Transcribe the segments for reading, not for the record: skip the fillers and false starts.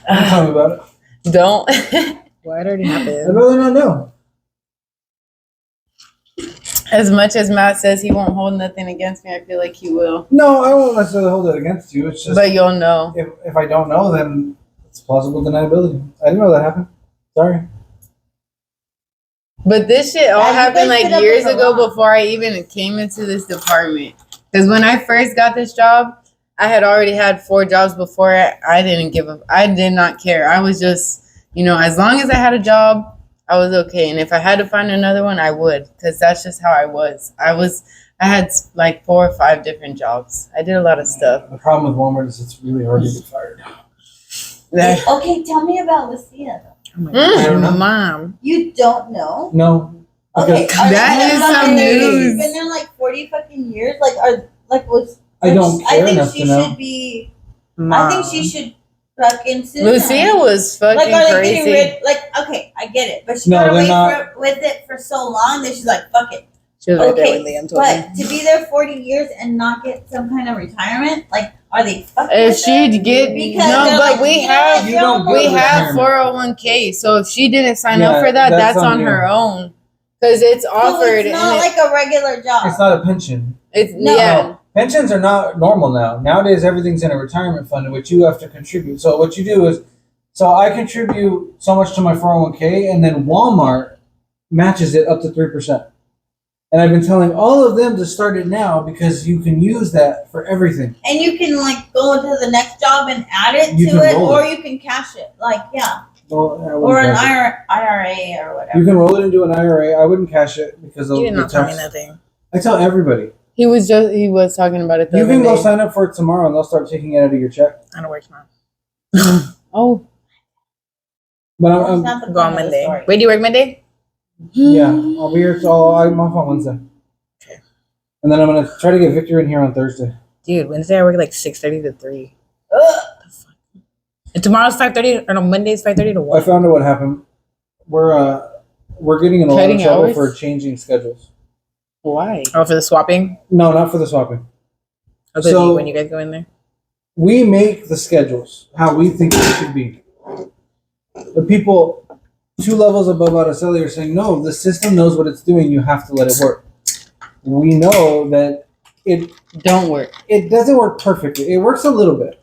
Don't tell me about it. Don't. What already happened? I'd rather not know. As much as Matt says he won't hold nothing against me, I feel like he will. No, I won't necessarily hold it against you. It's just, But you'll know. if I don't know, then it's plausible deniability. I didn't know that happened. Sorry. But this shit all Yeah, you happened guys like put up years with a ago lot. before I even came into this department. Because when I first got this job, I had already had 4 jobs before it. I didn't give up. I did not care. I was just, as long as I had a job, I was okay. And if I had to find another one, I would. Because that's just how I was. I had like 4 or 5 different jobs. I did a lot of stuff. The problem with Walmart is it's really hard to get fired. Okay, tell me about Lucia. Oh my I don't know. Mom. You don't know? No. Okay, Because That is some news. She's been there like 40 fucking years. Was I don't care I think enough she to know. should be. Mom. I think she should fucking sue Lucia them. was fucking Like, are they crazy. getting rid? Like, okay, I get it, but she No, got they're away not. with it for so long that she's like, fuck it. She was right there Okay, when Liam told me. but to be there 40 years and not get some kind of retirement, like, are they fucking? If with she'd her? get Because no, they're but like, we you know have what, You don't girl, get we have retirement. 401k. So if she didn't sign Yeah, up for that, that's that's on on you. her own. Because it's So offered it's not and like a regular job. It's not a pension. it's No. yeah. Pensions are not normal now. Nowadays, everything's in a retirement fund in which you have to contribute. So what you do is, I contribute so much to my 401k, and then Walmart matches it up to 3%. And I've been telling all of them to start it now because you can use that for everything. And you can like go to the next job and add it You to can it, roll or it. you can cash it. Like, yeah, Well, I wouldn't or an cash IRA or it. whatever. You can roll it into an IRA. I wouldn't cash it because of You did the not tell me tax. nothing. I tell everybody. He was talking about it the You other can go day. sign up for it tomorrow, and they'll start taking it out of your check. I don't work tomorrow. Oh, But That's I'm not the Go on point of the Monday. story. Wait, do you work Monday? yeah, I'll be here. I'm off on Wednesday. Okay. And then I'm gonna try to get Victor in here on Thursday. Dude, Wednesday I work like 6:30 to 3. Ugh. And tomorrow's 5:30, or no, Monday's 5:30 to I 1. found out what happened. We're getting in a lot of Cutting trouble hours? for changing schedules. why? Oh, for the swapping? No, not for the swapping. Oh, So- when you guys go in there? We make the schedules how we think they should be. The people 2 levels above Araceli are saying, no, the system knows what it's doing. You have to let it work. We know that Don't work. it doesn't work perfectly. It works a little bit.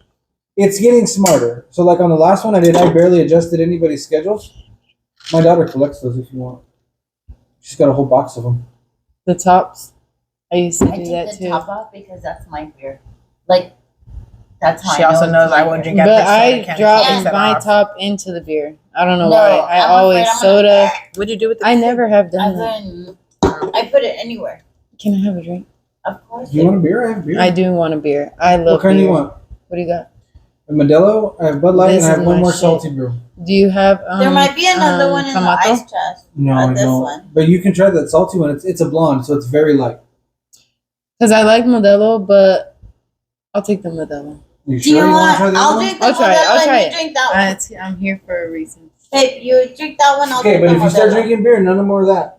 It's getting smarter. So like on the last one I barely adjusted anybody's schedules. My daughter collects those if you want. She's got a whole box of them. The tops. I used to I do take that the too. top off because that's my fear. Like, that's how She I know also it's knows my I won't beer. drink after But soda I can drop Yeah. set my off. top into the beer. I don't know No, why. I I'm always afraid I'm soda. What'd you do with the I never have done As that. in, I put it anywhere. Can I have a drink? Of course. Do you want a beer? I have beer. I do want a beer. I love What kind do beer. you want? What do you got? A Modelo, I have Bud Light, This and I have is one my more shit. salty brew. Do you have There might be another one in the Clamato? ice chest. No, Not I this don't. one. But you can try that salty one. It's a blonde, so it's very light. Because I like Modelo, but I'll take the Modelo. You Do sure you you want want? to try the I'll other drink the I'll try it, Modelo I'll try and it. you drink that one. I'm here for a reason. Babe, you drink that one. I'll one? Okay, drink but the if you start Modelo. drinking beer, none more of that.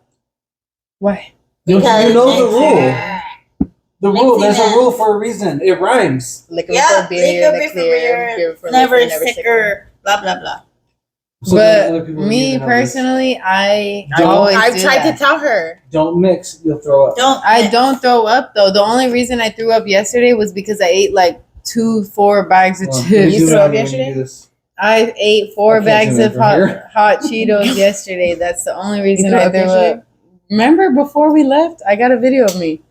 Why? You Because know the it's- rule. The rule. There's a Mixing rule for a reason. It rhymes. Liquor Yeah, before beer, liquor before beer, before never liquor, sicker, blah blah blah. So then other people But me need to have this. personally, I Don't- always I've do tried that. to tell her. Don't mix. You'll throw up. Don't. I don't throw up though. The only reason I threw up yesterday was because I ate like 4 bags of Well, chips. You threw up when you yesterday? do this. I ate I 4 can't bags zoom in of from here. hot Cheetos yesterday. That's the only reason threw I up threw yesterday? up. Remember before we left, I got a video of me.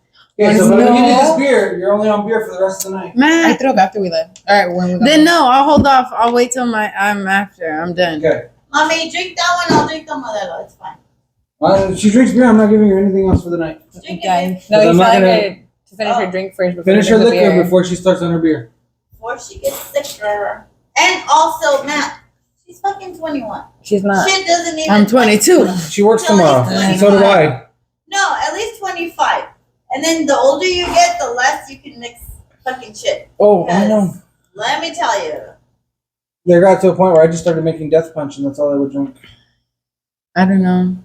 Okay, so No. when you get this beer, you're only on beer for the rest of the night. I Man, threw up after we left. All right, when we got then no, I'll hold off. I'll wait till I'm after. I'm done. Okay. Mommy, drink that one. I'll drink the Modelo. It's fine. She drinks beer. I'm not giving her anything else for the night. Drink Okay. it No, But you I'm not telling gonna- her to finish her drink first before Finish she her drinks the liquor beer. before she starts on her beer. before she gets sicker. And also, Matt, she's fucking 21. She's not. Shit doesn't even. I'm 22. She works Till tomorrow. he's And so do 25. I. No, at least 25. And then the older you get, the less you can mix fucking shit. Oh, I know. Let me tell you. There got to a point where I just started making Death Punch, and that's all I would drink. I don't know.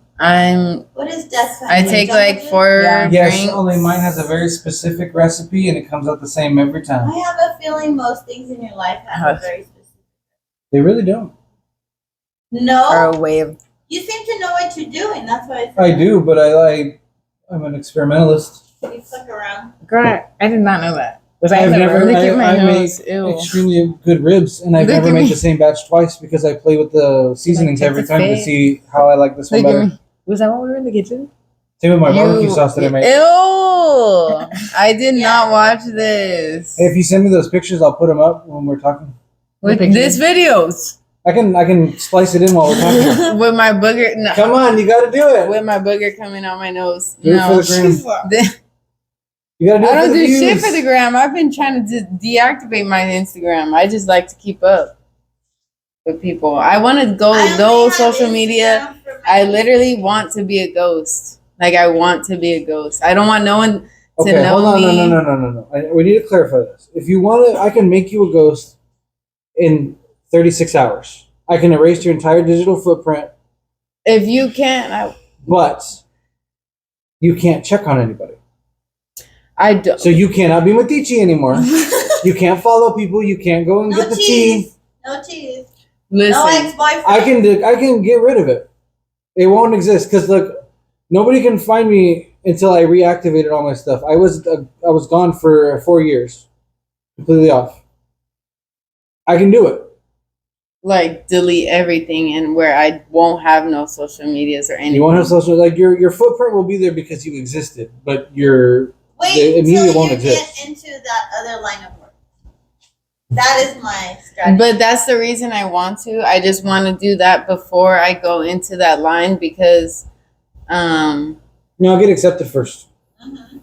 What is death punch? I take like 4 Yeah. Yes, drinks. only mine has a very specific recipe, and it comes out the same every time. I have a feeling most things in your life have a very specific. They really don't. No, Or a way of. you seem to know what you're doing. That's why I do, but I'm an experimentalist. You fuck around. Girl, I did not know that. Was I've never. Look at my I make nose. Ew. extremely good ribs, and I've Look never at made me. the same batch twice because I play with the seasonings check every the time to fit. see how I like this one Look at better. me. Was that when we were in the kitchen? Same with my barbecue sauce that I make. Ew! I did Yeah. not watch this. Hey, if you send me those pictures, I'll put them up when we're talking. With this videos. I can splice it in while we're talking. With my booger. No. Come on, you got to do it. With my booger coming out my nose. Do it No. for the gram. You got to do it I for don't the do views. shit for the gram. I've been trying to deactivate my Instagram. I just like to keep up with people. I want to go I no only have social media. Instagram for my- I literally want to be a ghost. Like I want to be a ghost. I don't want no one to Okay, know hold on. me. No. We need to clarify this. If you want to, I can make you a ghost in 36 hours. I can erase your entire digital footprint, If you can't, but you can't check on anybody. I don't. So you cannot be Matici anymore. You can't follow people. You can't go and No get the cheese. tea. No cheese. Listen, No ex-boyfriend. I can get rid of it. It won't exist because look, nobody can find me until I reactivated all my stuff. I was gone for 4 years, completely off. I can do it. like delete everything and where I won't have no social medias or anything. You won't have social like your footprint will be there because you existed, but the Wait media until won't you exist. get into that other line of work. That is my strategy. But that's the reason I want to. I just want to do that before I go into that line because No, I'll get accepted first Mhm.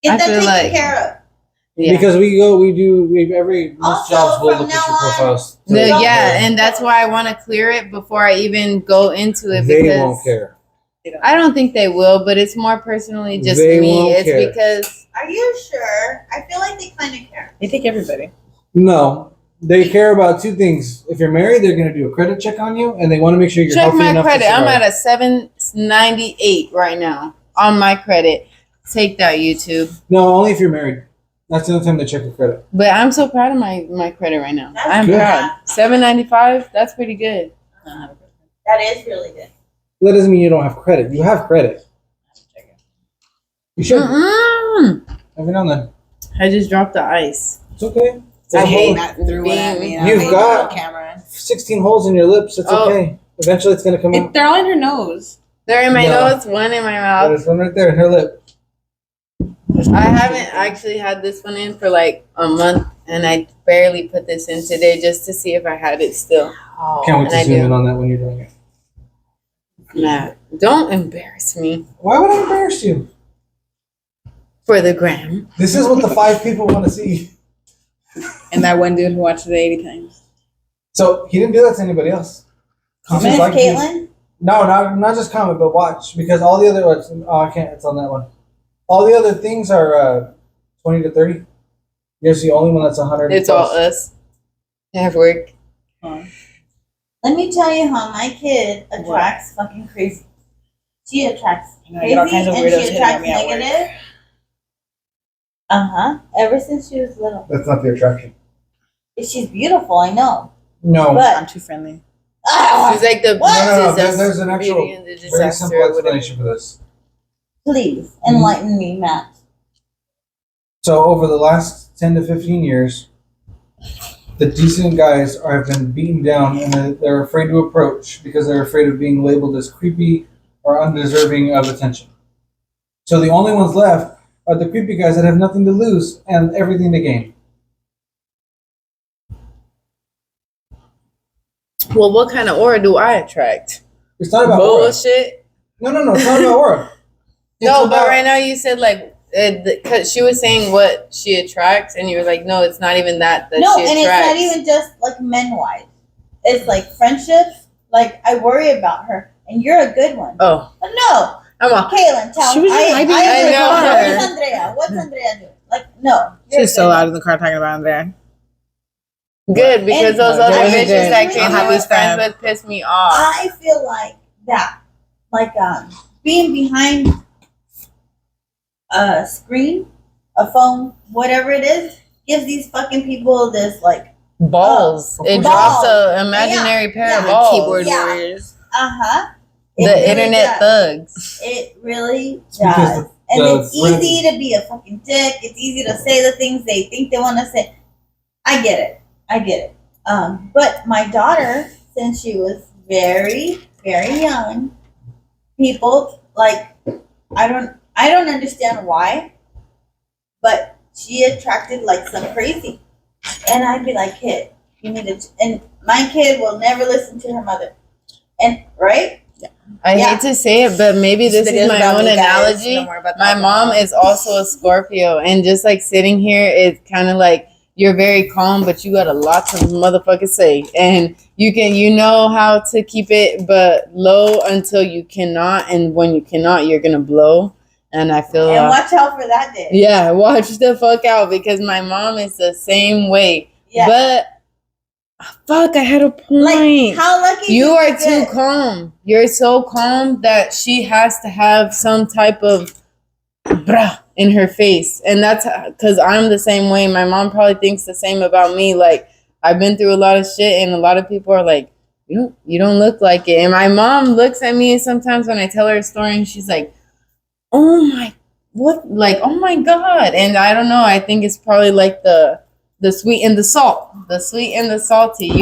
Get I that feel taken like- care of. yeah. because every most Also, jobs will from look at now your on- profiles. Yeah, and that's why I want to clear it before I even go into it they because won't care. I don't think they will, but it's more personally just They me. won't It's care. because Are you sure? I feel like they kind of care. They take everybody. No, they care about two things. If you're married, they're going to do a credit check on you, and they want to make sure you're check healthy my enough credit. to I'm survive. at a 798 right now on my credit. Take that, YouTube. No, only if you're married. That's the only time they check your credit. But I'm so proud of my credit right now. That's I'm good. proud. 795. That's pretty good. That is really good. That doesn't mean you don't have credit. You have credit. You should. Mm-mm. Every now and then. I just dropped the ice. It's okay. I hate that threw one at me. and I You've was like, got- "Oh, camera. 16 holes in your lips. It's Oh. okay. Eventually, it's going to come out. They're all in her nose. They're in my No. nose, one in my mouth. There's one right there in her lip. I haven't actually had this one in for like a month, and I barely put this in today just to see if I had it still. Can't wait and to I zoom do. in on that when you're doing it. Nah, don't embarrass me Why would I embarrass you? for the gram. This is what the 5 people want to see. And that one dude who watched it 80 times. So he didn't do that to anybody else. He just Miss liked you. Caitlin? No, not just comment, but watch because all the other ones. Oh, I can't. It's on that one. All the other things are 20 to 30. You're the only one that's 100. It's all us at work. Let me tell you how my kid attracts fucking crazy. She attracts You know, I crazy get all kinds of and weirdos she hitting on attracts me at work. negative. Ever since she was little. That's not the attraction. She's beautiful, I know. No. I'm But too friendly. She's like the What? No. disaster- There's an actual Beauty and the very Disaster simple or whatever. explanation for this. please enlighten me, Matt. So over the last 10 to 15 years, the decent guys have been beaten down and they're afraid to approach because they're afraid of being labeled as creepy or undeserving of attention. So the only ones left are the creepy guys that have nothing to lose and everything to gain. Well, what kind of aura do I attract? It's not about aura. Bullshit. No, it's not about aura. It's No, about- but right now you said like, because she was saying what she attracts, and you were like, no, it's not even that No, she and attracts. it's not even just like men wise. It's like friendships. Like I worry about her, and you're a good one. Oh, But no, I'm a. Kaitylyn, tell She me. was just hiding in the car. Where's Andrea? What's Andrea doing? Like no. you're She's a so good loud one. in the car talking about Andrea. Good, because And- those other Really bitches good. that I'm Kaitylyn happy was friends stand. with pissed me off. I feel like that, like being behind a screen, a phone, whatever it is, gives these fucking people this like balls. It Balls. drops a imaginary pair of Yeah. balls. Keyboard Yeah. warriors. The internet thugs. It really because does. And the it's easy to be a fucking dick. It's easy to say the things they think they want to say. I get it. But my daughter, since she was very, very young, people like I don't understand why, but she attracted like some crazy. And I'd be like, kid, you need to and my kid will never listen to her mother. And right? I Yeah. hate to say it, but maybe this Videos is my about own me, guys. analogy. No more about My that. mom is also a Scorpio, and just like sitting here, it's kind of like you're very calm, but you got a lot to motherfucking say, and you know how to keep it, but low until you cannot, and when you cannot, you're gonna blow. And I feel And watch out for that day. yeah, watch the fuck out because my mom is the same way. Yeah. But fuck, I had a point. Like how lucky You are get. too calm. You're so calm that she has to have some type of brah in her face. And that's because I'm the same way. My mom probably thinks the same about me. Like, I've been through a lot of shit, and a lot of people are like, you don't look like it. And my mom looks at me sometimes when I tell her a story, and she's like, oh my, what? Like, oh my God. And I don't know. I think it's probably like the sweet and the salt. The sweet and the salty. It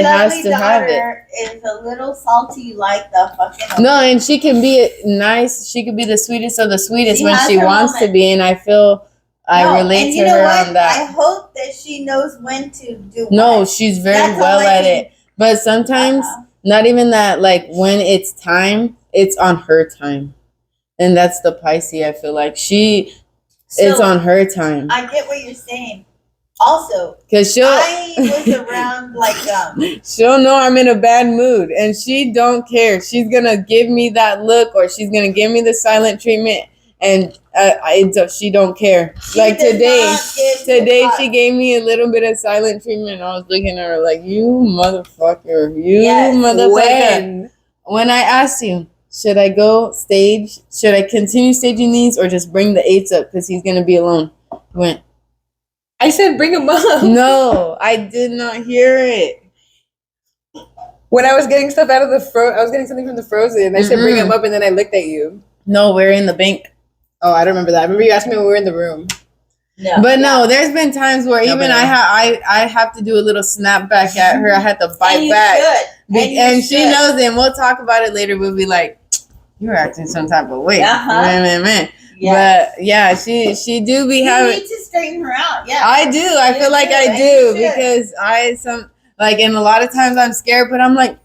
has to have it. daughter is a little salty like the fucking. No, and she can be nice. She could be the sweetest of the sweetest She when has she her wants to moment. be, and I feel I No, relate and to you know her what? on that. I hope that she knows when to do. No, what. she's very That's all well I at can- it. But sometimes, not even that, like when it's time, it's on her time. And that's the Pisces, I feel like. It's So, on her time. I get what you're saying. Also, Because I was around like she'll know I'm in a bad mood, and she don't care. She's gonna give me that look, or she's gonna give me the silent treatment, and she don't care. she Like does today, not give a fuck. she gave me a little bit of silent treatment. I was looking at her like, you motherfucker, you Yes, motherfucker. When I asked you, should I go stage? Should I continue staging these, or just bring the 8s up because he's gonna be alone? You went. I said bring him up. No, I did not hear it. When I was getting stuff out of the I was getting something from the frozen. I said bring him up, and then I looked at you. No, we're in the bank. Oh, I don't remember that. I remember you asked me when we were in the room. No. But no, there's been times where even but I have to do a little snap back at her. I had to bite and you back. should. And she knows it, and we'll talk about it later. We'll be like, you're acting some type of way. Man. Yes. But yeah, she do be You having. need to straighten her out. Yeah. I do. I You feel like should, I and do you should. because and a lot of times I'm scared, but I'm like,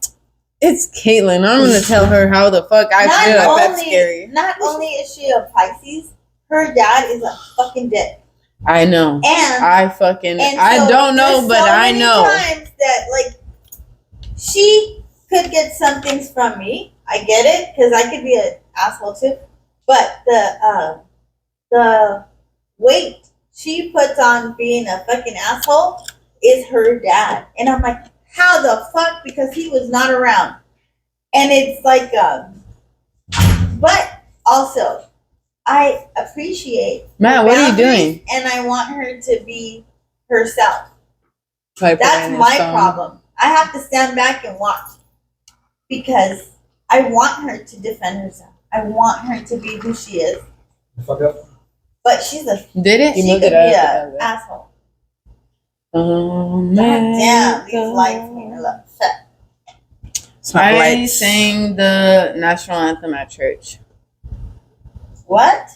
it's Kaitylyn. I'm gonna tell her how the fuck I not feel. only, That's scary. Not only is she a Pisces, her dad is a fucking dick. I know. And I so don't know, there's but so I many know. times that like she could get some things from me. I get it because I could be an asshole too. But the weight she puts on being a fucking asshole is her dad, and I'm like, how the fuck? Because he was not around, and it's like, but also. I appreciate Matt, what are you doing? and I want her to be herself. Probably put it That's in his my phone. problem. I have to stand back and watch because I want her to defend herself. I want her to be who she is. Fuck up. But she's a Did it? You she moved could it be up. an asshole. Oh, God damn, these lights mean a lot. I sang the national anthem at church. What?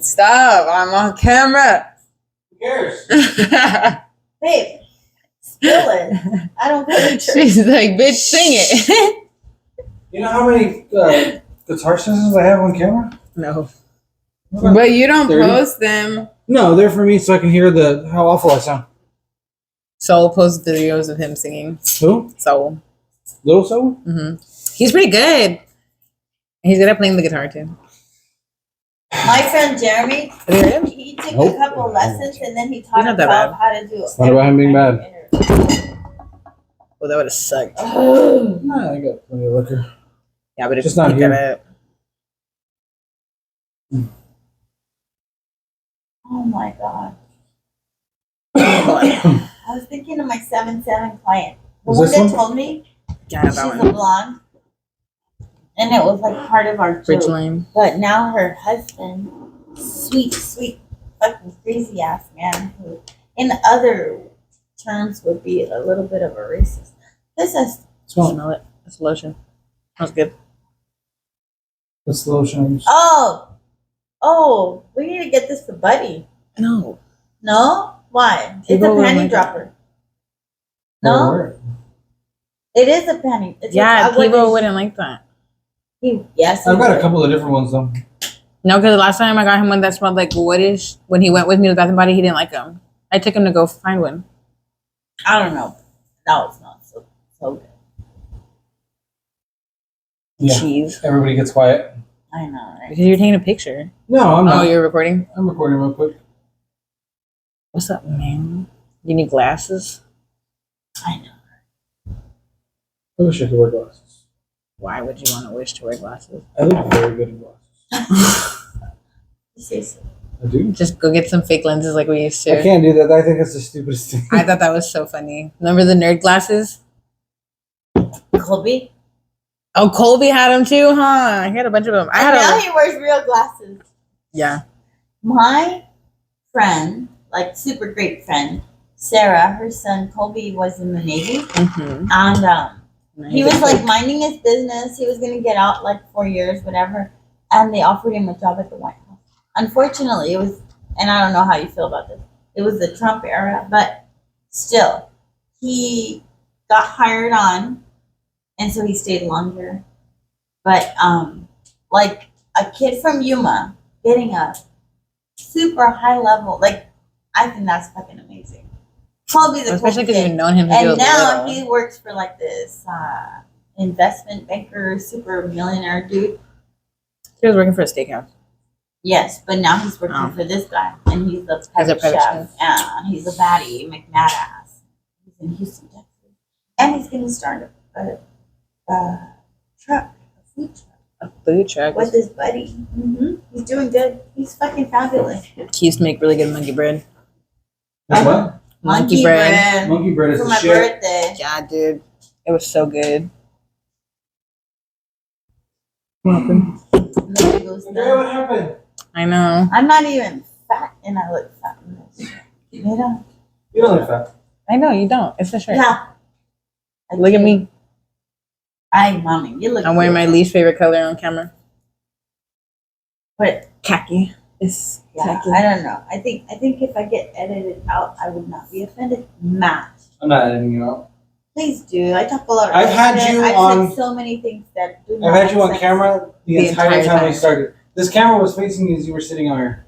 Stop! I'm on camera. Who cares? Babe, spill it. I don't go to church. She's like, bitch, sing it. You know how many guitar sessions I have on camera? No. But you don't 30? post them. No, they're for me so I can hear how awful I sound. Soul posted the videos of him singing. Who? Soul. Little Soul? Mm-hmm. He's pretty good. He's good at playing the guitar too. My friend Jeremy, Have you heard him? he took Nope. a couple lessons and then he taught He's not that himself how to do it. It's not about him being bad. Well, that would have sucked. Nah, I got plenty of liquor. Yeah, but it's Just not pick here. that up. Oh my god. I was thinking of my 7-7 client. The Was one this that one? told me Yeah, she's that a one. blonde. And it was like part of our Bridge joke. line. But now her husband, sweet, fucking crazy ass man, who in other terms would be a little bit of a racist. This is Smell it. It's lotion. Smells good. That's the lotion I use. oh, we need to get this for Buddy. No. No? Why? It's a People wouldn't panty like dropper. No? Where? It is a panty. It's Yeah, like, what people is- wouldn't like that. Yes. I've got a couple of different ones though. No, because the last time I got him one that smelled like woodish, when he went with me to Bath and Body, he didn't like them. I took him to go find one. I don't know. No, it's not so good. Yeah. Cheese. Everybody gets quiet. I know, right? Because you're taking a picture. No, I'm Oh, not. you're recording? I'm recording real quick. What's up, man? You need glasses? I know. I wish I could wear glasses. Why would you want to wish to wear glasses? I look very good in glasses. You say so. I do. Just go get some fake lenses like we used I to. can't do that. I think that's the stupidest thing. I thought that was so funny. Remember the nerd glasses? Colby? Oh, Colby had them too, huh? He had a bunch of them. I had And now a he wears real glasses. yeah. My friend, like super great friend, Sarah, her son Colby was in the Navy, Mm-hmm. and he was like minding his business. He was gonna get out like 4 years, whatever, and they offered him a job at the White House. Unfortunately, it was, and I don't know how you feel about this. It was the Trump era, but still, he got hired on, and so he stayed longer. But like a kid from Yuma getting a super high level, like I think that's fucking amazing. Colby's a Especially cool because kid. you've known him since he And was now little. he works for like this investment banker, super millionaire dude. He was working for a steakhouse. Yes, but now he's working Oh. for this guy, and he's the As a private private chef, chef. and he's a baddie, McNadass. He's in Houston, Texas, and he's gonna start a truck, a food truck, A food truck. with his buddy. He's doing good. He's fucking fabulous. He used to make really good monkey bread. That's what? Monkey bread. Monkey bread is for the my shit. birthday. Yeah, dude. It was so good. What happened? Nobody goes Andrea, down. what happened? I know. I'm not even fat, and I look fat in this shit. You know? You don't look fat. I know, you don't. It's a shirt. Yeah. I Look at do. me. Ay, mommy, you look I'm wearing good. my least favorite color on camera. But Khaki. It's yeah, khaki. I don't know. I think if I get edited out, I would not be offended. Matt, I'm not editing you out. please do. I talk a lot of I've had shit. you I've on- said so many things that do not I've had you make on sense. camera the The entire entire time we time. started. This camera was facing you as you were sitting out here.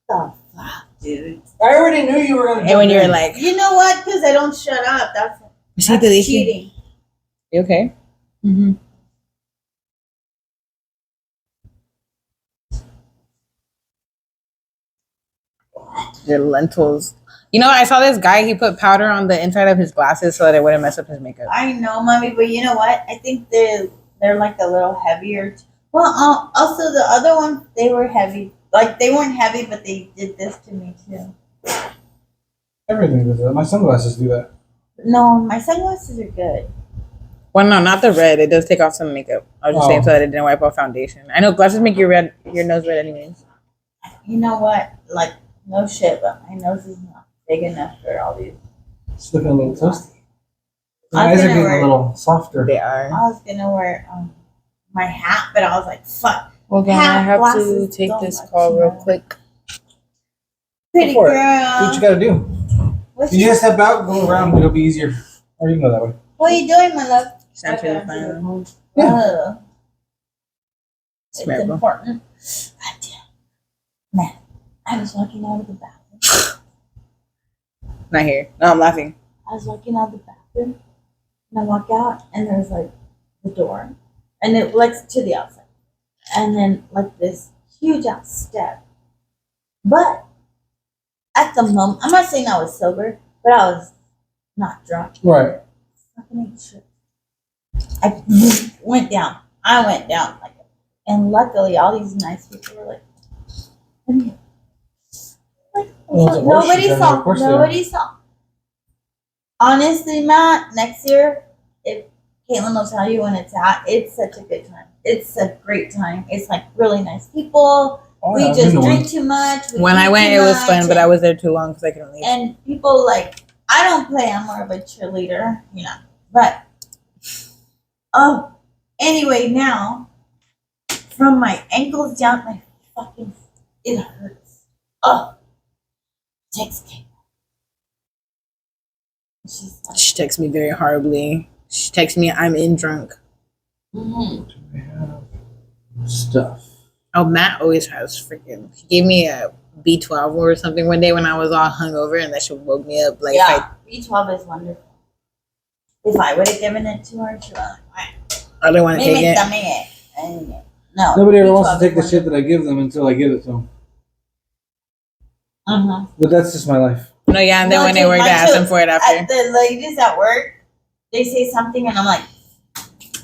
What the fuck, dude? I already knew you were gonna. And when jump you were in. like, You know what? Because I don't shut up. That's cheating. You okay? Mm-hmm. Your lentils. You know, I saw this guy, he put powder on the inside of his glasses so that it wouldn't mess up his makeup. I know, mommy, but you know what? I think they're like a little heavier. Well, also the other one, they were heavy. Like they weren't heavy, but they did this to me too. Everything does that. My sunglasses do that. No, my sunglasses are good. Well, no, not the red. It does take off some makeup. I was just saying Oh. so that it didn't wipe off foundation. I know glasses make your nose red anyways. You know what? Like no shit, but my nose is not big enough for all these. It's looking a little toasty. I'm My eyes are gonna getting wear- a little softer. They are. I was gonna wear my hat, but I was like, fuck. Well, again, Hat, I have to glasses, take don't this much, call you real know. quick. Pretty for it. girl. Do what you gotta do. What's If you your- just step out, go around, it'll be easier. Or you can go that way. what are you doing, my love? Time to the final. Oh. It's Smell. important. God damn. Man, I was walking out of the bathroom. Not here. No, I'm laughing. I was walking out of the bathroom, and I walk out, and there's like the door, and it leads to the outside, and then like this huge ass step. But at the moment, I'm not saying I was sober, but I was not drunk. Right. Fucking ate shit. I went down. I went down like, and luckily all these nice people were like, "What are you-" like, Well, it's a horseshoe Nobody down there, saw. of course they are. Nobody saw. Honestly, Matt, next year, if Kaitylyn will tell you when it's at, it's such a good time. It's a great time. It's like really nice people. Oh, We yeah, I've just been to drink one. too much. We When I eat went, too it was much, fun, but I was there too long because I couldn't leave. and people like, I don't play. I'm more of a cheerleader, you know. But anyway, now from my ankles down, my fucking it hurts. Text Kate. She's like, She texts me very horribly. She texts me, I'm in drunk. mm-hmm. We have stuff. Oh, Matt always has freaking. He gave me a B12 or something one day when I was all hungover, and that shit woke me up. Like, Yeah, B12 is wonderful. If I would have given it to her, she would I don't want to take maybe it. dame it. And no, Nobody ever wants B12 to take the is shit that I give them until I give it to them. wonderful. But that's just my life. No, yeah, and then No, when they dude, worked, I mine asked too. them for it At after. the ladies at work, they say something, and I'm like,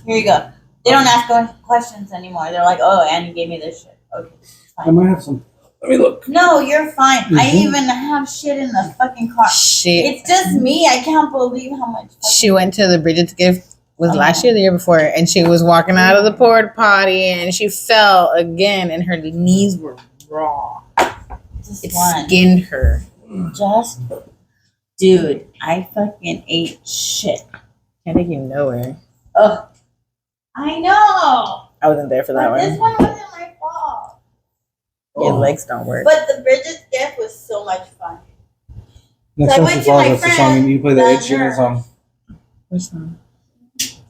here you go. They don't ask questions anymore. They're like, oh, Annie gave me this shit. Okay, it's I fine. might have some. Let me look. No, you're fine. I Mhm. even have shit in the fucking car. It's just me. I can't believe how much. She went to the Bridget's gift was last year, the year before, and she was walking out of the porta potty, and she fell again, and her knees were raw. Just It one. skinned her. Just, dude, I fucking ate shit. I think you know her. Ugh. I know. I wasn't there for that But this one. one wasn't my fault. Your legs don't work. But the Bridget's gift was so much fun. Next So I time went she to my falls, that's the song, friend, and you play the the Ed Sheeran nurse. song. Which one?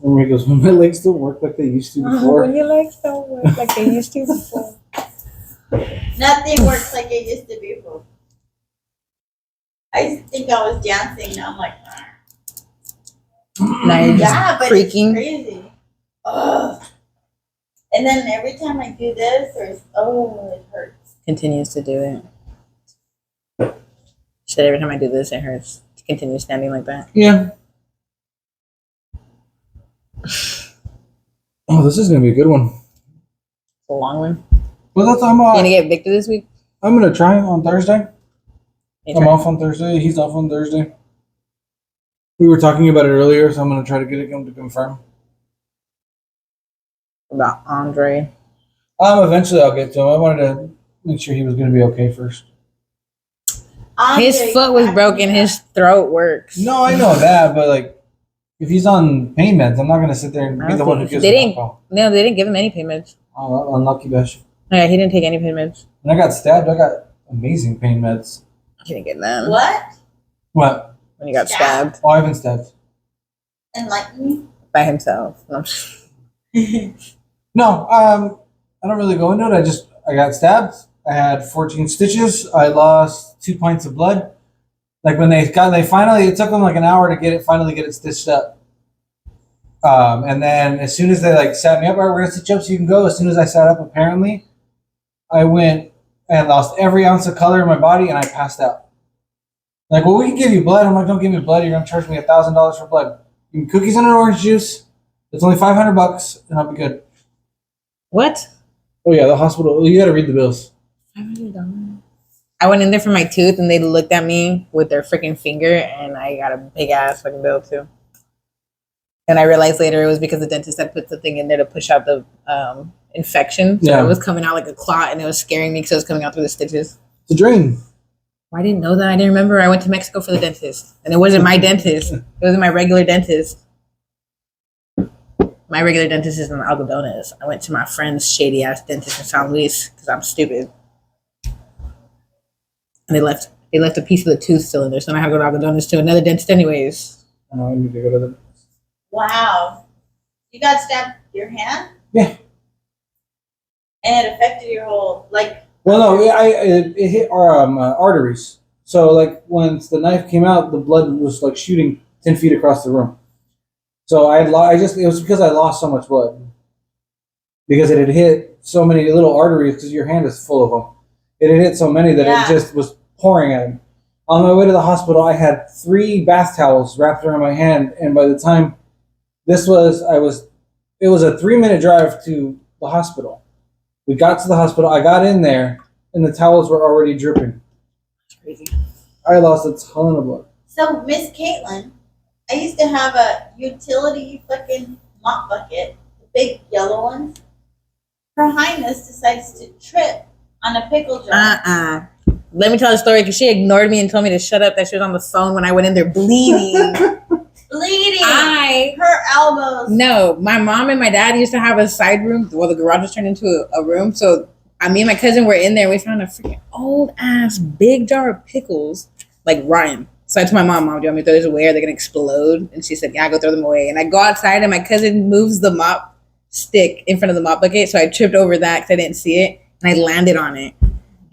Remember he goes, when my legs don't work like they used to before. When your legs don't work like they used to before. Nothing works like it used to be before. I used to think I was dancing. Now I'm like, Now you're just yeah, but creaking. it's crazy. Ugh. And then every time I do this, it hurts. Continues to do it. Shit, every time I do this, it hurts. To continue standing like that. Yeah. Oh, this is gonna be a good one. It's a long one. Well, that's You gonna get Victor this week? I'm gonna try on Thursday. You I'm try? off on Thursday. He's off on Thursday. We were talking about it earlier, so I'm gonna try to get him to confirm. About Andre. Eventually I'll get to him. I wanted to make sure he was gonna be okay first. His foot was broken. His throat works. No, I know that, but like, if he's on pain meds, I'm not gonna sit there and be the one who gives They him didn't- alcohol. No, they didn't give him any pain meds. Oh, unlucky bitch. No, yeah, he didn't take any pain meds. When I got stabbed, I got amazing pain meds. He didn't get them. What? What? When he got Stabbed? stabbed Oh, I've been stabbed. Enlighten me. by himself. No, No, I don't really go into it. I got stabbed. I had 14 stitches. I lost 2 pints of blood. Like when it took them like an hour to finally get it stitched up. And then as soon as they like sat me up, all right, we're gonna stitch you up so you can go. As soon as I sat up, apparently, I went and lost every ounce of color in my body, and I passed out. Like, well, we can give you blood. I'm like, don't give me blood. You're gonna charge me $1,000 for blood. Give me cookies and an orange juice. It's only $500, and I'll be good. what? Oh yeah, the hospital. You gotta read the bills. I went in there for my tooth, and they looked at me with their freaking finger, and I got a big ass fucking bill too. And I realized later it was because the dentist had put the thing in there to push out the infection. So Yeah. it was coming out like a clot, and it was scaring me because it was coming out through the stitches. It's a drain. I didn't know that. I didn't remember. I went to Mexico for the dentist, and it wasn't my dentist. It wasn't my regular dentist. My regular dentist is in Algodones. I went to my friend's shady ass dentist in San Luis because I'm stupid. And they left a piece of the tooth still in there, so then I had to go to Algodones to another dentist anyways. Oh, I need to go to the. Wow. You got stabbed your hand? Yeah. And it affected your whole, like, Well, no, it hit our arteries. So, like, once the knife came out, the blood was like shooting 10 feet across the room. So it was because I lost so much blood because it had hit so many little arteries because your hand is full of them. It had hit so many that Yeah. it just was pouring at me. On my way to the hospital, I had 3 bath towels wrapped around my hand, and by the time it was a 3-minute drive to the hospital. We got to the hospital. I got in there, and the towels were already dripping. crazy. I lost a ton of blood. So Miss Caitlyn, I used to have a utility fucking mop bucket, the big yellow ones. Her Highness decides to trip on a pickle jar. Let me tell the story because she ignored me and told me to shut up. That she was on the phone when I went in there bleeding. Bleeding. Her elbows. No, my mom and my dad used to have a side room. Well, the garage was turned into a room. So me and my cousin were in there. We found a freaking old ass big jar of pickles, like rotten. So I told my mom, do you want me to throw these away? Are they gonna explode? And she said, yeah, go throw them away. And I go outside and my cousin moves the mop stick in front of the mop bucket. So I tripped over that because I didn't see it. And I landed on it.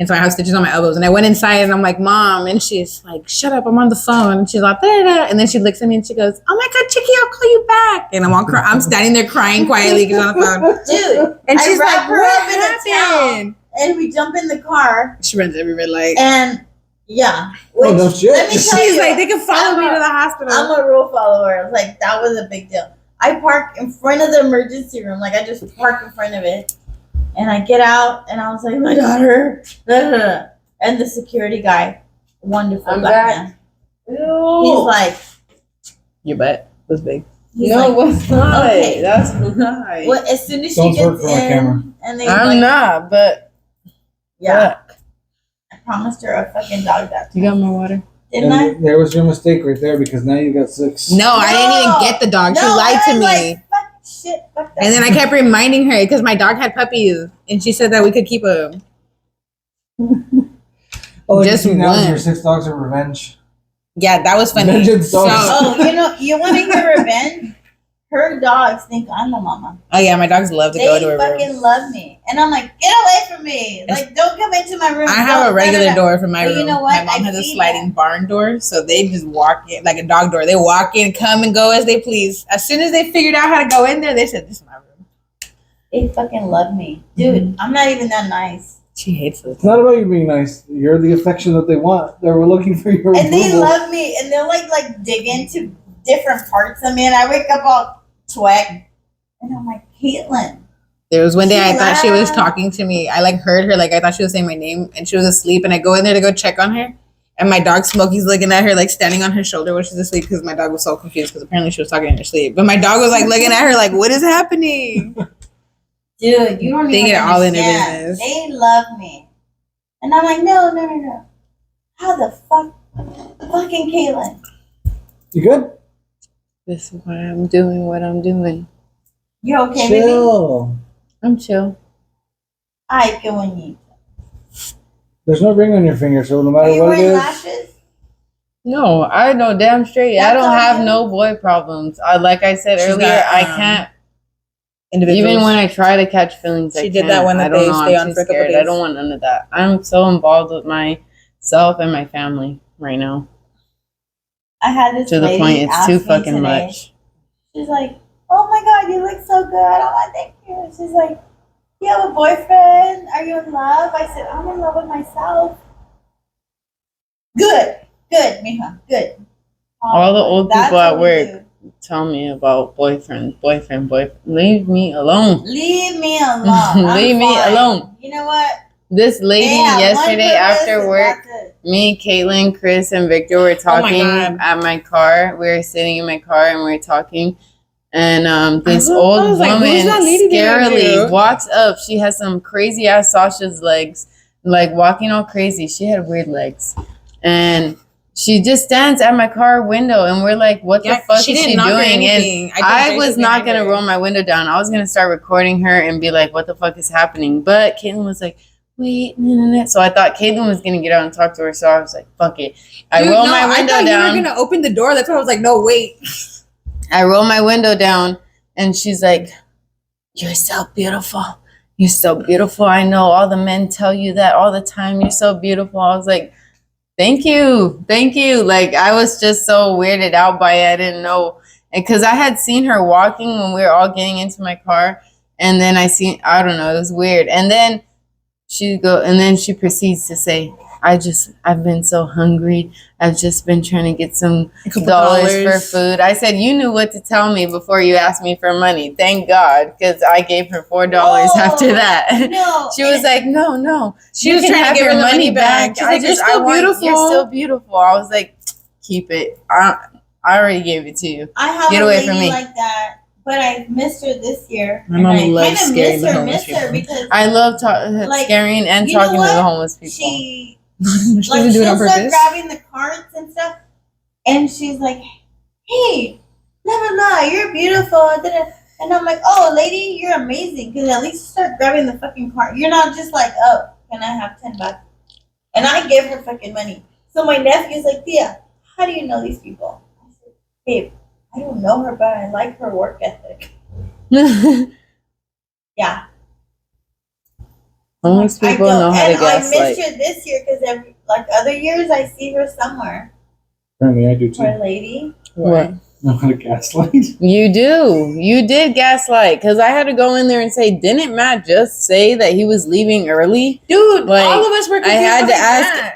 And so I have stitches on my elbows. And I went inside and I'm like, Mom. And she's like, shut up, I'm on the phone. And she's like, da-da-da. And then she looks at me and she goes, oh my God, Chicky, I'll call you back. And I'm standing there crying quietly because I'm on the phone. Dude. And she's like, her what up in a towel, and we jump in the car. She runs every red light. And yeah. Oh, no shit. Let me tell She's you, like, they can follow me to the hospital. I'm a rule follower. I was like, that was a big deal. I park in front of the emergency room. Like, I just park in front of it. And I get out, and I was like, my daughter. And the security guy, wonderful black man. Ew. He's like, your butt was big. he's No, like, what's not? okay. That's not. well, as soon as Don't she twerk gets for my camera. in, and they I'm like, not, but yeah, fuck. I promised her a fucking dog that You time. got my water? Didn't I? And there was your mistake right there because now you got 6. No, I didn't even get the dog. She lied to I was me. like, fuck shit, fuck that. And then I kept reminding her because my dog had puppies, and she said that we could keep a. Oh, Just you see now one. your 6 dogs of revenge. Yeah, that was funny. Vengeance So, dogs. Oh, you want to hear revenge? Her dogs think I'm the mama. oh yeah, my dogs love to go They to a fucking room. love me, and I'm like, get away from me! Like, don't come into my room. I have Don't- a regular da, da, da. door for my But room. you know what? My mom I has a see sliding barn door, so they just walk in like a dog door. They walk in, come and go as they please. As soon as they figured out how to go in there, they said, "This is my room." They fucking love me, dude. I'm not even that nice, She hates it. It's not about you being nice. You're the affection that they want. They were looking for your and they approval. love me, and they'll like dig into different parts of me, and I wake up all twag, and I'm like, Caitlyn. There was one day I She thought she was laughed. talking to me. I like heard her, like I thought she was saying my name, and she was asleep. And I go in there to go check on her, and my dog Smokey's looking at her, like standing on her shoulder when she's asleep, because my dog was so confused because apparently she was talking in her sleep. But my dog was like looking at her, like, "What is happening?" Dude, you don't They even get all in their understand. business. They love me, and I'm like, no. How the fuck, fucking Caitlyn? You good? This is why I'm doing what I'm doing. You okay, baby? Chill. I'm chill. Ay, qué bonito. There's no ring on your finger, so no Are matter you what it wearing is. lashes? No, I know damn straight. I That's don't all have you? no boy problems. Like I said She's earlier, got, I can't. Individuals. Even when I try to catch feelings, I She did can't. that one that I don't they know. stay I'm on too for a couple scared. I days. don't want none of that. I'm so involved with myself and my family right now. I had this To the lady point, it's ask too me fucking today. much. She's like, "Oh my God, you look so good." I'm like, "Thank you." She's like, "You have a boyfriend? Are you in love?" I said, "I'm in love with myself." Good, mija, good. All the old That's people at what we work do. tell me about boyfriend. Leave me alone. Leave me alone. I'm Leave me fine. alone. You know what? This lady They have yesterday one purpose after and work, that's it. me, Caitlyn, Chris, and Victor were talking God. at my car. We were sitting in my car and we were talking. And this I old was like, woman who's that lady behind scarily you? walks up. She has some crazy ass Sasha's legs, like walking all crazy. She had weird legs. And she just stands at my car window and we're like, what the fuck is she doing? And I was not going to roll my window down. I was going to start recording her and be like, what the fuck is happening? But Caitlyn was like, wait, no. So I thought Caitlyn was going to get out and talk to her. So I was like, fuck it. I roll my window I thought down. you were gonna open the door. That's why I was like, no, wait. I roll my window down and she's like, you're so beautiful. You're so beautiful. I know all the men tell you that all the time. You're so beautiful. I was like, thank you. Like, I was just so weirded out by it. I didn't know. And because I had seen her walking when we were all getting into my car. And then I don't know, it was weird. And then she proceeds to say, I've been so hungry. I've just been trying to get some A couple dollars for food. I said, you knew what to tell me before you asked me for money. Thank God, because I gave her $4 after that. No. She was like, no. She You was can trying to have give her your the money back. She's like, "You're still beautiful." You're still beautiful. I was like, keep it. I already gave it to you. I have Get a away lady from me. like that, but I missed her this year. My mom and I loves kinda scaring the homeless miss her people. because I love Like, scaring and you know talking to the what? homeless people. she She like doesn't do it she'll on start purpose. grabbing the carts and stuff, and she's like, "Hey, blah blah blah, you're beautiful." Da-da. And I'm like, "Oh, lady, you're amazing." Because at least start grabbing the fucking cart. You're not just like, "Oh, can I have $10?" And I give her fucking money. So my nephew's like, "Tia, how do you know these people?" I said, "Babe, I don't know her, but I like her work ethic." Yeah. Homeless I people don't, know how to and I gaslight. missed her this year because like other years I see her somewhere. Apparently, I do too. Poor lady. What? Know how to gaslight. You do. You did gaslight because I had to go in there and say, didn't Matt just say that he was leaving early? Dude, Like, all of us were confused. I had to like ask- that.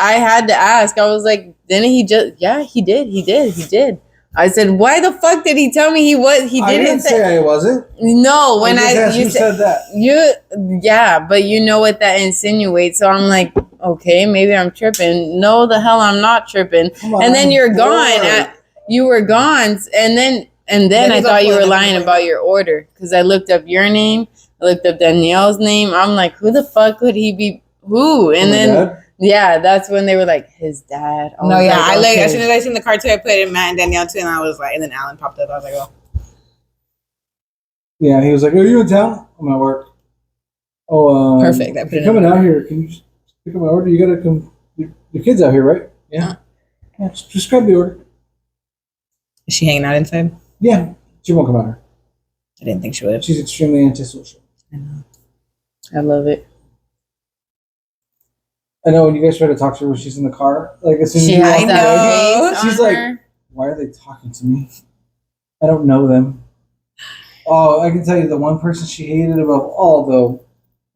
I had to ask. I was like, didn't he just? Yeah, he did. I said, why the fuck did he tell me he was? He I didn't didn't say I wasn't. No, when just asked you who said said that. yeah, but you know what that insinuates. So I'm like, okay, maybe I'm tripping. No, the hell I'm not tripping. Come on, And then you're bored. gone. You were gone, and then I he's thought you all were pulling lying everybody. about your order because I looked up your name, I looked up Danielle's name. I'm like, who the fuck could he be? Who? And Oh my then God. yeah, that's when they were like, his dad. No, was yeah, like, I like okay. as soon as I seen the cartoon, I put in Matt and Danielle too, and I was like, and then Alan popped up. I was like, oh, Yeah, he was like, "Are you in town? I'm at work." Oh, Perfect. I put if you're it coming in. out here. Can you just pick up my order? You gotta come. The kid's out here, right? Yeah. Yeah. Just grab the order. is she hanging out inside? Yeah. She won't come out here. I didn't think she would. She's extremely antisocial. I love it. I know when you guys try to talk to her when she's in the car, like as soon as She you has walk that away, face she's on like, her. why are they talking to me? I don't know them. Oh, I can tell you the one person she hated above all, though,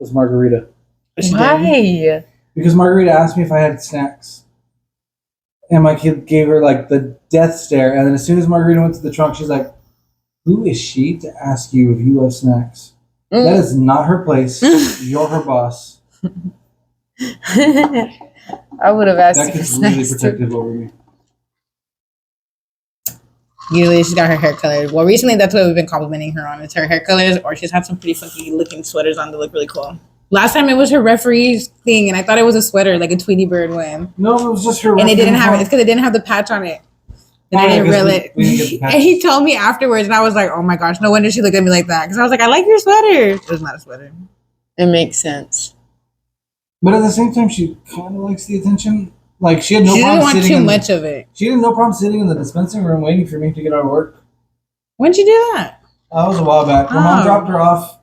was Margarita. She did. Why? Because Margarita asked me if I had snacks. And my kid gave her, like, the death stare. And then as soon as Margarita went to the trunk, she's like, who is she to ask you if you have snacks? That is not her place. You're her boss. I would have asked That you for kid's really snacks too. protective over me. Usually she's got her hair colored. Well, recently that's what we've been complimenting her on. It's her hair colors, or she's had some pretty funky looking sweaters on that look really cool. Last time it was her referee's thing, and I thought it was a sweater, like a Tweety Bird one. No, it was just her. And it didn't have it. uniform. It's because it didn't have the patch on it. And Oh, I yeah, didn't 'cause realize we didn't get the patch. And he told me afterwards, and I was like, oh my gosh, no wonder she looked at me like that. Because I was like, I like your sweater. It was not a sweater. It makes sense. But at the same time, she kind of likes the attention. Like, she had no She didn't problem want sitting too in much of it. She had no problem sitting in the dispensing room waiting for me to get out of work. When'd you do that? That was a while back. My mom Oh. dropped her off.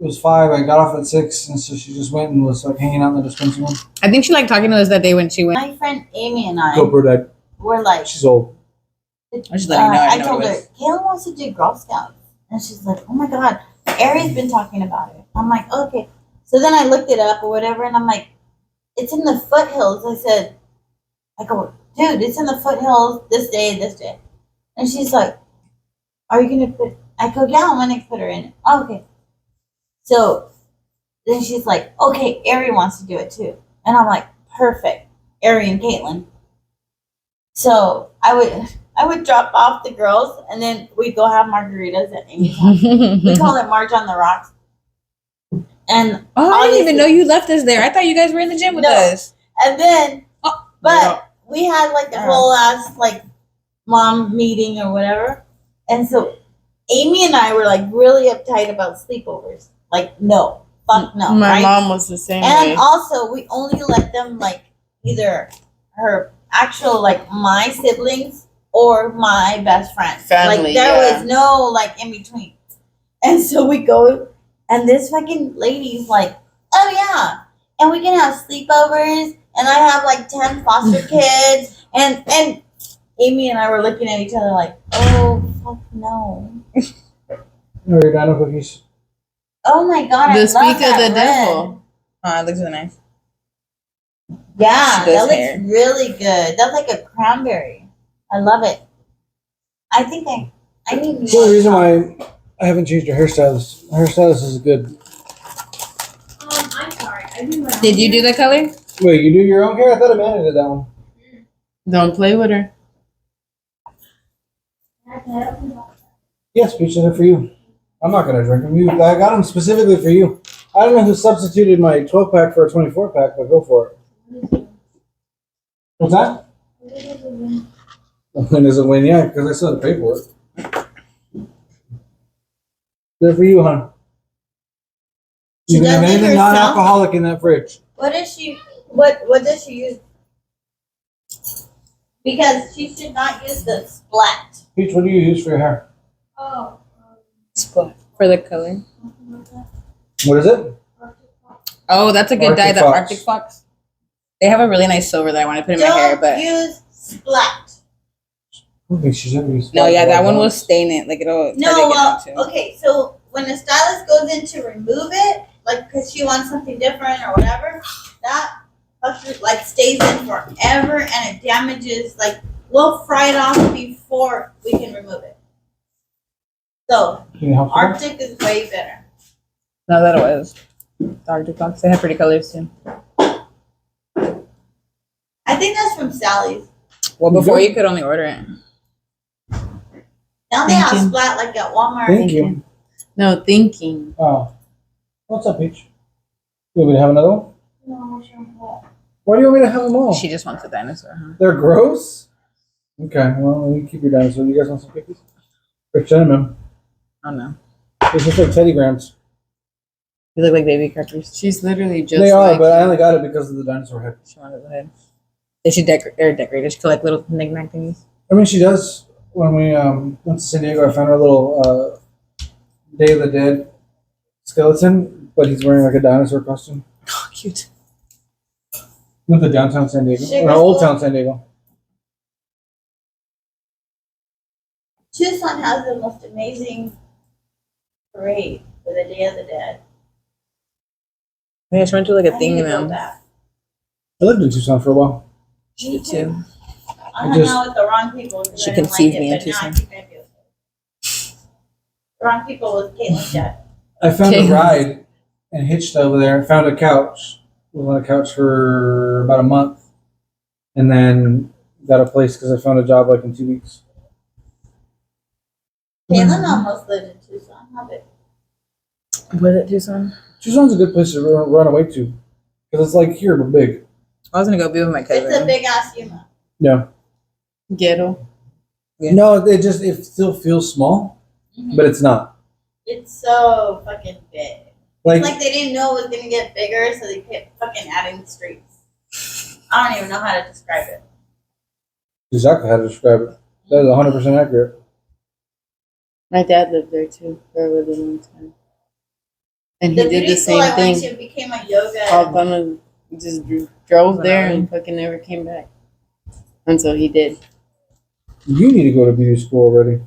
It was 5. I got off at 6, and so she just went and was like hanging out in the dispensing room. I think she liked talking to us that day when she went. My friend Amy and I GoPro died. were like, She's old. I just letting you know, I I know told it her, was. Kaitylyn wants to do Girl Scouts. And she's like, oh my God, Ari's been talking about it. I'm like, okay. So then I looked it up or whatever, and I'm like, it's in the foothills. I go, dude, it's in the foothills this day, this day. And she's like, are you going to put, I go, yeah, I'm going to put her in it. Oh, okay. So then she's like, okay, Ari wants to do it too. And I'm like, perfect. Ari and Kaitylyn. So I would drop off the girls, and then we'd go have margaritas at Amy's house. We call it March on the Rocks. And Oh, I didn't even obviously- know you left us there. I thought you guys were in the gym with No. us. And then, Oh, but we had like the Oh. whole ass like mom meeting or whatever. And so Amy and I were like really uptight about sleepovers. Like, no, fuck no. My right? mom was the same And way. also, we only let them like either her actual like my siblings or my best friend. Family, like there yeah. was no like in between. And so we go, and this fucking lady's like, oh yeah, and we can have sleepovers, and I have like 10 foster kids, and Amy and I were looking at each other like, oh fuck no. Or dino cookies. Oh my god, I The love speak of that the red. devil. Oh, it looks really nice. Yeah, She that does looks hair. really good. That's like a cranberry. I love it. I think I need That's the only reason why I haven't changed her hairstylist. Her hairstylist is good. I'm sorry. I do my Did you do the color? Wait, you do your own hair? I thought Amanda did that one. Don't play with her. Yes, Peach, they're for you. I'm not gonna drink them. I got them specifically for you. I don't know who substituted my 12 pack for a 24 pack, but go for it. What's that? When does it win? Yeah, because I still have to pay for it. They're for you, hon. You She can have does it anything herself? non-alcoholic in that fridge. What is she? What does she use? Because she should not use the splat. Peach, what do you use for your hair? Oh. Spot for the color. What is it? Oh, that's a good Arctic dye. The Fox. Arctic Fox. They have a really nice silver that I want to put in my hair, Don't but use splat. Okay, she's ever used no, yeah, that one will stain it. Like it'll. No, try to well, get out okay. So when the stylist goes in to remove it, like because she wants something different or whatever, that like stays in forever and it damages. Like we'll fry it off before we can remove it. So Can you help her? Arctic is way better. No, that it was. The Arctic Fox. They have pretty colors too. I think that's from Sally's. Well, before you could only order it. Now they Thank have you. splat like at Walmart. Thank you. No, thinking. Oh. What's up, Peach? You want me to have another one? No, sure. Why do you want me to have them all? She just wants a dinosaur, huh? They're gross? Okay, well, you keep your dinosaur. You guys want some cookies? Or cinnamon? Oh no. It's just like Teddy Grahams. They look like baby crackers. She's literally just They are, like but I only got it because of the dinosaur head. She wanted the head. Did she decorate? Did she collect little knick-knack thingies? I mean, she does. When we went to San Diego, I found her little Day of the Dead skeleton, but he's wearing like a dinosaur costume. Oh, cute. Went to downtown San Diego. Sugar Or Old Skull. Town San Diego. Tucson has the most amazing parade for the Day of the Dead. Yeah, she went to like a I thing need in to go them. back. I lived in Tucson for a while. She did too. I I hung just- out with the wrong people. 'cause She I didn't conceived like me in it, but now I Tucson. think I do. The wrong people was Caitlin's dad. I found Okay. a ride and hitched over there. Found a couch. Was on a couch for about a month, and then got a place because I found a job like in 2 weeks. Caitlin almost lived in Tucson. How big? Was it Tucson? Tucson's a good place to run away to because it's like here but big. I was gonna go be with my It's a cousin. big ass Yuma. Yeah. ghetto. Yeah. No, it still feels small, but it's not. It's so fucking big. Like, It's like they didn't know it was gonna get bigger, so they kept fucking adding streets. I don't even know how to describe it. exactly how to describe it. That is 100% accurate. My dad lived there too for a really long time. And he The did beauty the school same I went thing. to became a yoga. Hopped on a, just drove there and fucking never came back. Until he did. You need to go to beauty school already.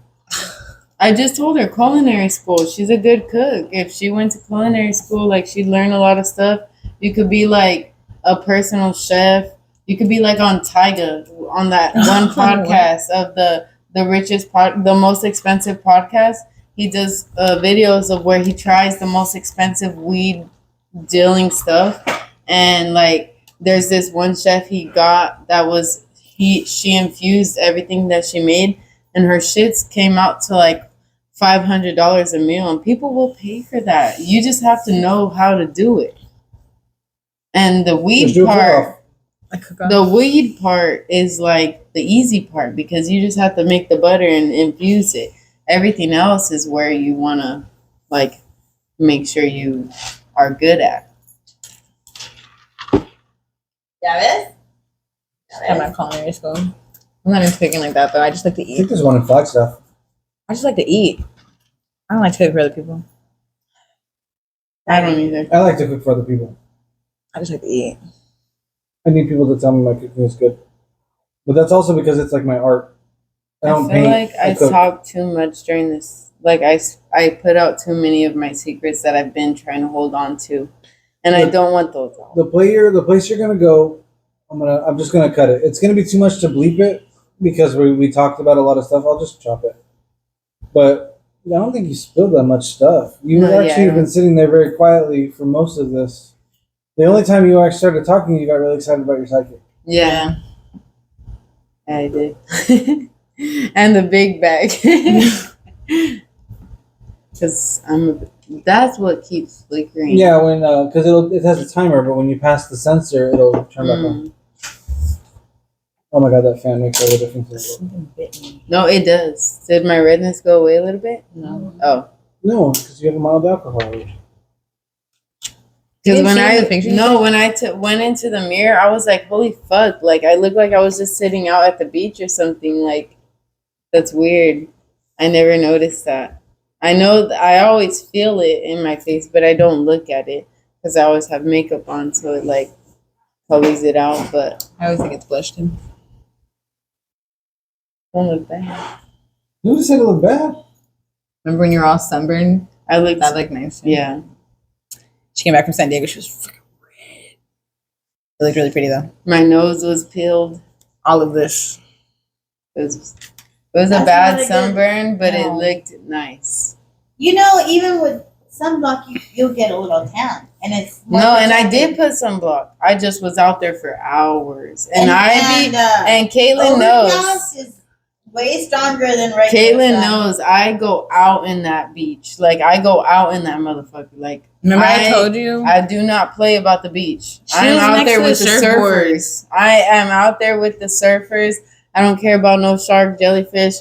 I just told her culinary school. She's a good cook. If she went to culinary school, like she'd learn a lot of stuff. You could be like a personal chef. You could be like on Tyga on that one podcast of the the most expensive podcast. He does videos of where he tries the most expensive weed dealing stuff, and like there's this one chef he got that was she infused everything that she made, and her shits came out to like $500 a meal, and people will pay for that. You just have to know how to do it. And the Just weed do a part, cook-off. I cook the weed part is like the easy part because you just have to make the butter and infuse it. Everything else is where you want to like make sure you are good at. ¿Ya ves? at my culinary school. I'm not into cooking like that though. I just like to I think eat. there's one in Flagstaff. I just like to eat. I don't like to cook for other people. I don't either. I like to cook for other people. I just like to eat. I need people to tell me my cooking is good. But that's also because it's like my art. I I don't feel paint. like I cook. talk too much during this. Like I put out too many of my secrets that I've been trying to hold on to, and I The- don't want those out. The place you're gonna go I'm just gonna cut it. It's gonna be too much to bleep it because we talked about a lot of stuff. I'll just chop it. But I don't think you spilled that much stuff. You No, yeah, actually I have been don't. sitting there very quietly for most of this. The only time you actually started talking, you got really excited about your psychic. Yeah, I did. And the big bag. Because that's what keeps flickering. Yeah, when because it has a timer, but when you pass the sensor, it'll turn back on. Mm. Oh my god, that fan makes all the difference in the world. Something bit me. No, it does. Did my redness go away a little bit? No. Oh. No, because you have a mild alcohol age. Because didn't when see it in I the picture you no, sent? when I went into the mirror, I was like, "Holy fuck!" Like I looked like I was just sitting out at the beach or something. Like that's weird. I never noticed that. I know I always feel it in my face, but I don't look at it because I always have makeup on, so it like colors it out. But I always think it's blushed in. don't look bad. You said it looked bad. Remember when you were all sunburned? I looked. That looked nice. Yeah. She came back from San Diego. She was freaking red. It looked really pretty though. My nose was peeled. All of this. It was a That's bad not a good- sunburn, but it No. looked nice. You know, even with sunblock, you'll get a little tan, and it's more No, and I protective. did put sunblock. I just was out there for hours, and and Kaitylyn knows. overcast is way stronger than regular Kaitylyn sun. knows I go out in that beach. Like I go out in that motherfucker. Like Remember I told you? I do not play about the beach. She I'm was out next there to the with the surfboards. surfers. I am out there with the surfers. I don't care about no shark, jellyfish.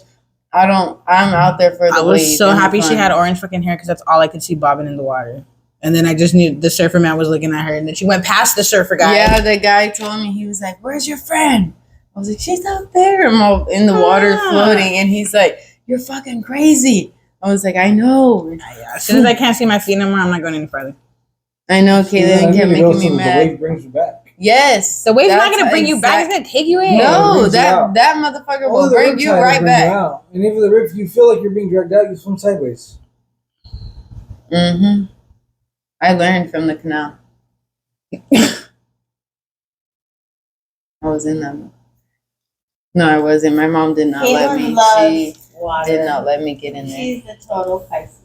I'm out there for the I was wave so and the happy she fun. had orange fucking hair because that's all I could see bobbing in the water. And then I just knew the surfer man was looking at her, and then she went past the surfer guy. Yeah, the guy told me, he was like, "Where's your friend?" I was like, "She's out there." I'm all in the water floating, and he's like, "You're fucking crazy." I was like, "I know." Yeah, as soon as I can't see my feet no more, I'm not going any further. I know, I Kaitylyn need kept to go making so me that mad. The wave brings you back. Yes. The wave's not that's going to bring you back. It's going to take you in. No, brings you that out. motherfucker Only will the bring rip you tide will right bring back. out. And even if you feel like you're being dragged out, you swim sideways. Mm-hmm. I learned from the canal. I was in them. No, I wasn't. My mom did not let Kaitylyn me. loves She water. did not let me get in there. She's the total Pisces.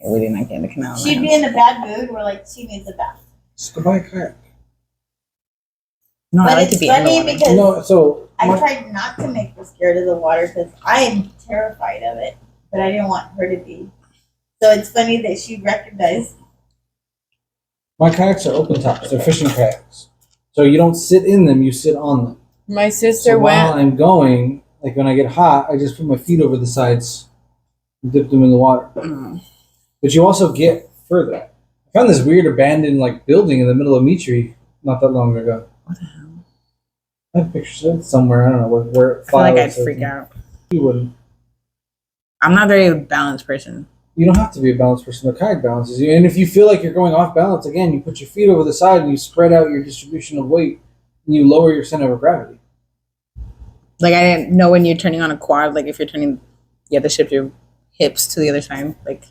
We did not get in the canal. She'd be in a bad mood where like she needs a bath. Just go buy a kayak. No, But I like it's to be in the funny water. because No, so I my, tried not to make her scared of the water because I am terrified of it, but I didn't want her to be. So it's funny that she recognized. my kayaks are open tops. They're fishing kayaks. So you don't sit in them, you sit on them. My sister So while went. I'm going, like when I get hot, I just put my feet over the sides and dip them in the water. Mm. But you also get further. I found this weird abandoned like building in the middle of Mitri not that long ago. What the hell? I have pictures of it somewhere. I don't know where it I feel like I'd files or freak something. out. You wouldn't. I'm not a very balanced person. You don't have to be a balanced person. The kayak balances you. And if you feel like you're going off balance, again, you put your feet over the side and you spread out your distribution of weight and you lower your center of gravity. Like I didn't know when you're turning on a quad, like if you're turning, you have to shift your hips to the other side. Like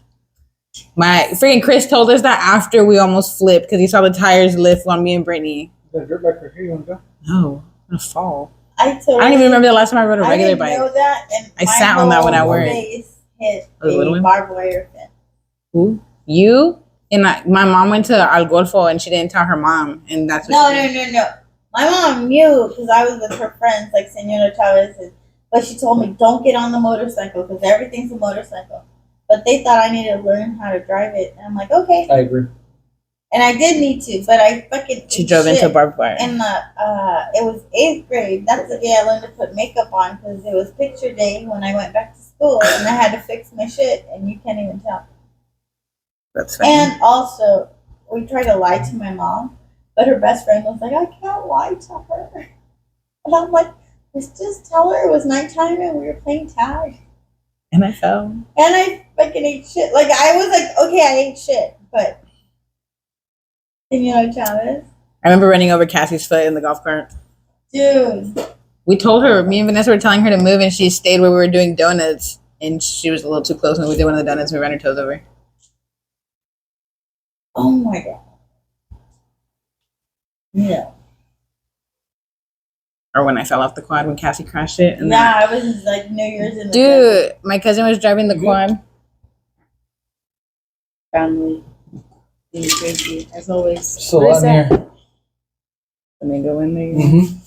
my freaking Chris told us that after we almost flipped because he saw the tires lift on me and Brittany. Is that dirt bike right here? You want to go? No, I'm gonna fall. I totally. I don't even remember the last time I rode a I regular didn't bike. know that, and I my sat on that when I whole worked. face hit Oh, the little a one? barbed wire fence. Who? You? And my mom went to Al Golfo and she didn't tell her mom, and that's what No, she did. no. My mom knew because I was with her friends, like Senora Chavez, but she told me don't get on the motorcycle because everything's a motorcycle. But they thought I needed to learn how to drive it, and I'm like, okay. I agree. And I did need to, but I fucking She ate drove into shit. barbed wire. And it was 8th grade. That's the day I learned to put makeup on because it was picture day when I went back to school, and I had to fix my shit, and you can't even tell. That's funny. And also, we tried to lie to my mom, but her best friend was like, I can't lie to her. And I'm like, let's just tell her it was nighttime and we were playing tag. And I fell. And I fucking ate shit. Like, I was like, okay, I ate shit, but. And you know, Chavez? I remember running over Cassie's foot in the golf cart. Dude. We told her, me and Vanessa were telling her to move, and she stayed where we were doing donuts, and she was a little too close when we did one of the donuts. We ran her toes over. Oh my God. Yeah. or when I fell off the quad when Cassie crashed it. And Yeah, I was like New Year's in the dude, my cousin was driving the You good? quad. Family. Being crazy, as always. So What is in that? here. Let me go in there. Mm-hmm.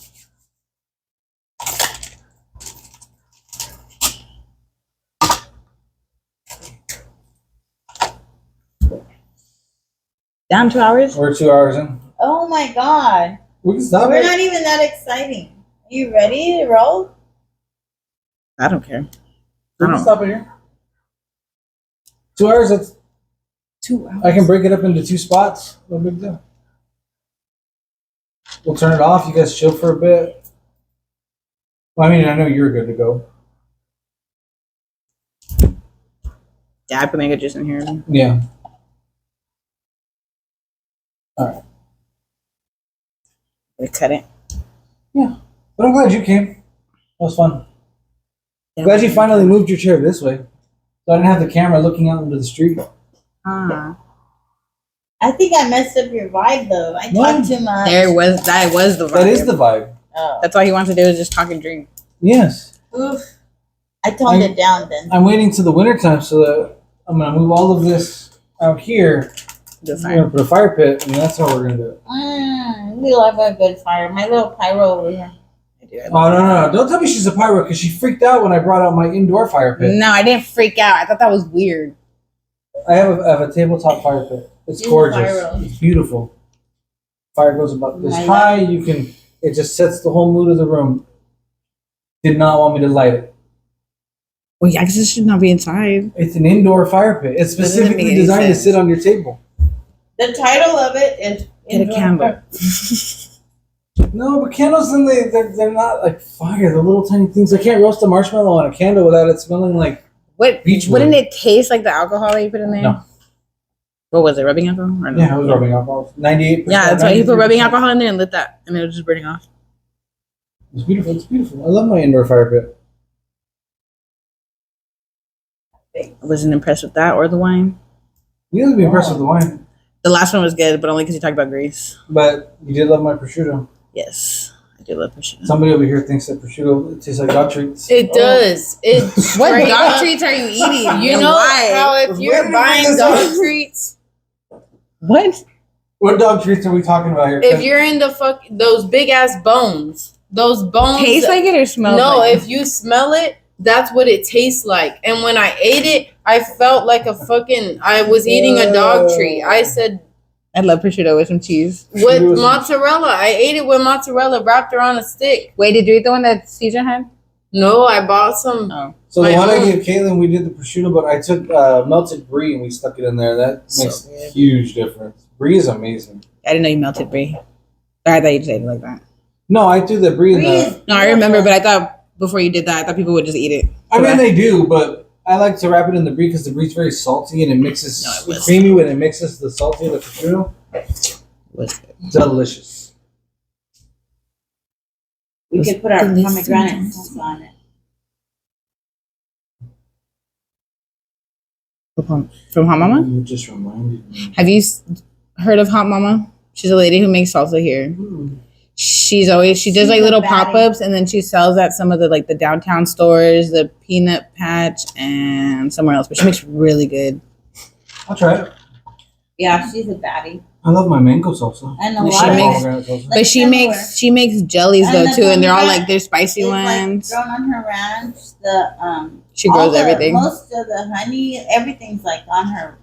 Down 2 hours? We're 2 hours in. Oh my god. We can stop We're it. not even that exciting. Are you ready to roll? I don't care. We can stop it here. 2 hours. That's 2 hours. I can break it up into 2 spots. No big deal. We'll turn it off. You guys chill for a bit. Well, I mean, I know you're good to go. Yeah, I put mango juice in here. Yeah. Gonna cut it. But I'm glad you came. That was fun. Glad you finally moved your chair this way. So I didn't have the camera looking out into the street. Ah. I think I messed up your vibe though. I No. talked too much. That was the vibe. That is the vibe. Oh. That's all he wants to do is just talk and drink. Yes. Oof. I toned it down then. I'm waiting till the winter time so that I'm going to move all of this out here. Just I'm going to put a fire pit, and that's how we're going to do it. We love a good fire. My little pyro over here. Oh, no. Don't tell me she's a pyro because she freaked out when I brought out my indoor fire pit. No, I didn't freak out. I thought that was weird. I have a tabletop fire pit. It's She's gorgeous. pyro. It's beautiful. Fire goes about this I high. It just sets the whole mood of the room. Did not want me to light it. Well, yeah, because it should not be inside. It's an indoor fire pit. It's That doesn't specifically make any designed to sense. sit on your table. The title of it is Get a Indoor candle. Fire. No, but candles, then they're not like fire. The little tiny things. I can't roast a marshmallow on a candle without it smelling like. What? Beechwood. Wouldn't it taste like the alcohol that you put in there? No. What was it? Rubbing alcohol? Or no? Yeah, I was rubbing alcohol. 98%. Yeah, that's why you put 93%. rubbing alcohol in there and lit that, and it was just burning off. It's beautiful. It's beautiful. I love my indoor fire pit. I wasn't impressed with that or the wine. You guys would be impressed with the wine, The last one was good, but only because you talked about Greece. but you did love my prosciutto. Yes, I do love prosciutto. Somebody over here thinks that prosciutto tastes like dog treats. It does. It What straight dog up- treats are you eating? You And know why? how if you're Where buying is dog this? treats, What? What dog treats are we talking about here? if you're in the those big ass bones, those bones Taste like it or smell no, like if you smell it, that's what it tastes like. And when I ate it, I felt like I was eating a dog treat. I said I love prosciutto with some cheese. with mozzarella. I ate it with mozzarella wrapped around a stick. Wait, did you eat the one that Caesar had? No, I bought some. Oh, So the my one I own. gave Kaitylyn, we did the prosciutto, but I took melted brie and we stuck it in there. That So makes good. a huge difference. Brie is amazing. I didn't know you melted brie. Or I thought you just ate it like that. No, I do the brie in Brie the. is No, I remember, beautiful. but I thought before you did that, I thought people would just eat it. I mean, they do, but I like to wrap it in the brie because the brie's very salty and it mixes No, it was- creamy when it mixes the salty of the prosciutto. Was good. Delicious. We could put our Delicious. pomegranate sauce on it. From Hot Mama? You just reminded me. Have you heard of Hot Mama? She's a lady who makes salsa here. She does She's like a little baddie. pop-ups, and then she sells at some of the downtown stores, the Peanut Patch, and somewhere else. But she makes really good. I'll try it. Yeah, she's a baddie. I love my mango salsa. And a She lot of makes- Pomegranate salsa. Like But she similar. makes jellies And though the too, and they're all pomegranate like they're spicy It's like ones. grown on her ranch. The She all grows the- everything, Most of the honey, everything's like on her.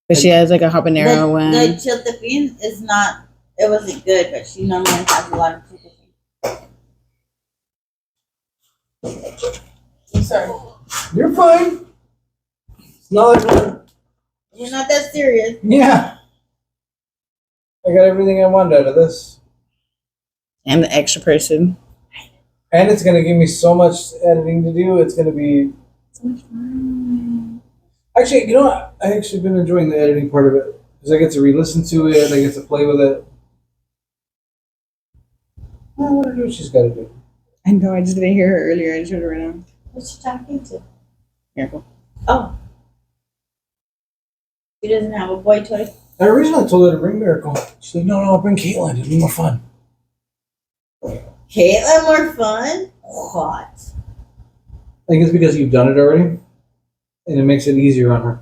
but she has like a habanero The one. chiltepin is not. It wasn't good, but she normally has a lot of chiltepin. I'm sorry. You're fine. It's not like You're not that serious. yeah. I got everything I wanted out of this. And the extra person. And it's going to give me so much editing to do. It's going to be. Actually, you know what? I actually been enjoying the editing part of it. Because I get to re listen to it, I get to play with it. I want to do what she's got to do. I know. I just didn't hear her earlier. I just heard her right now. What's she talking to? Careful. Oh. She doesn't have a boy toy. I originally told her to bring Miracle. She's like, no, I'll bring Kaitylyn. It'll be more fun. Kaitylyn more fun? What? I think it's because you've done it already, and it makes it easier on her.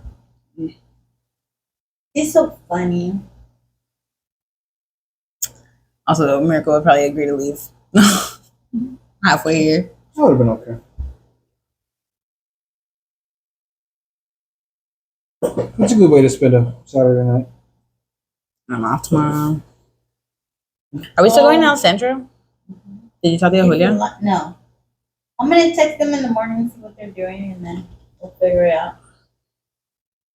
He's so funny. Also, though, Miracle would probably agree to leave halfway here. That would have been okay. That's a good way to spend a Saturday night. I'm off tomorrow. Are we still going down Central? Did you talk to If you Julia? no. I'm gonna text them in the morning and see what they're doing, and then we'll figure it out.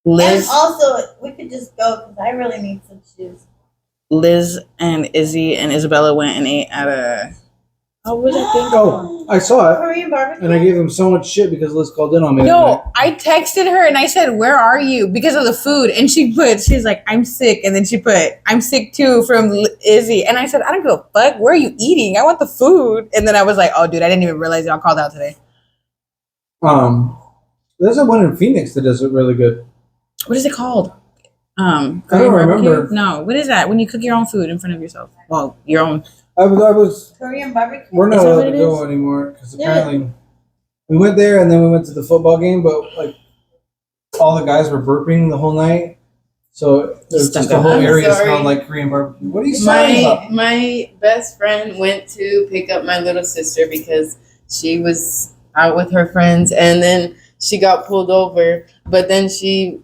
Liz, And also, we could just go because I really need some shoes. Liz, and Izzy and Isabella went and ate at a. Oh, what did I think? Oh, I saw it, Korean barbecue. and I gave them so much shit because Liz called in on me. the other night. Yo, I texted her and I said, "Where are you?" Because of the food, and she's like, "I'm sick," and then she put, "I'm sick too" from Izzy, and I said, "I don't give a fuck. Where are you eating? I want the food." And then I was like, "Oh, dude, I didn't even realize y'all called out today." There's a one in Phoenix that does it really good. What is it called? I don't Korean barbecue? remember. No, what is that? When you cook your own food in front of yourself? Well, your own. I was. Korean barbecue. We're not Is that allowed what to it go is? anymore because Yeah. apparently we went there and then we went to the football game, but like all the guys were burping the whole night, so it was just the whole I'm area sorry. smelled like Korean barbecue. What are you saying about? My best friend went to pick up my little sister because she was out with her friends, and then she got pulled over. But then she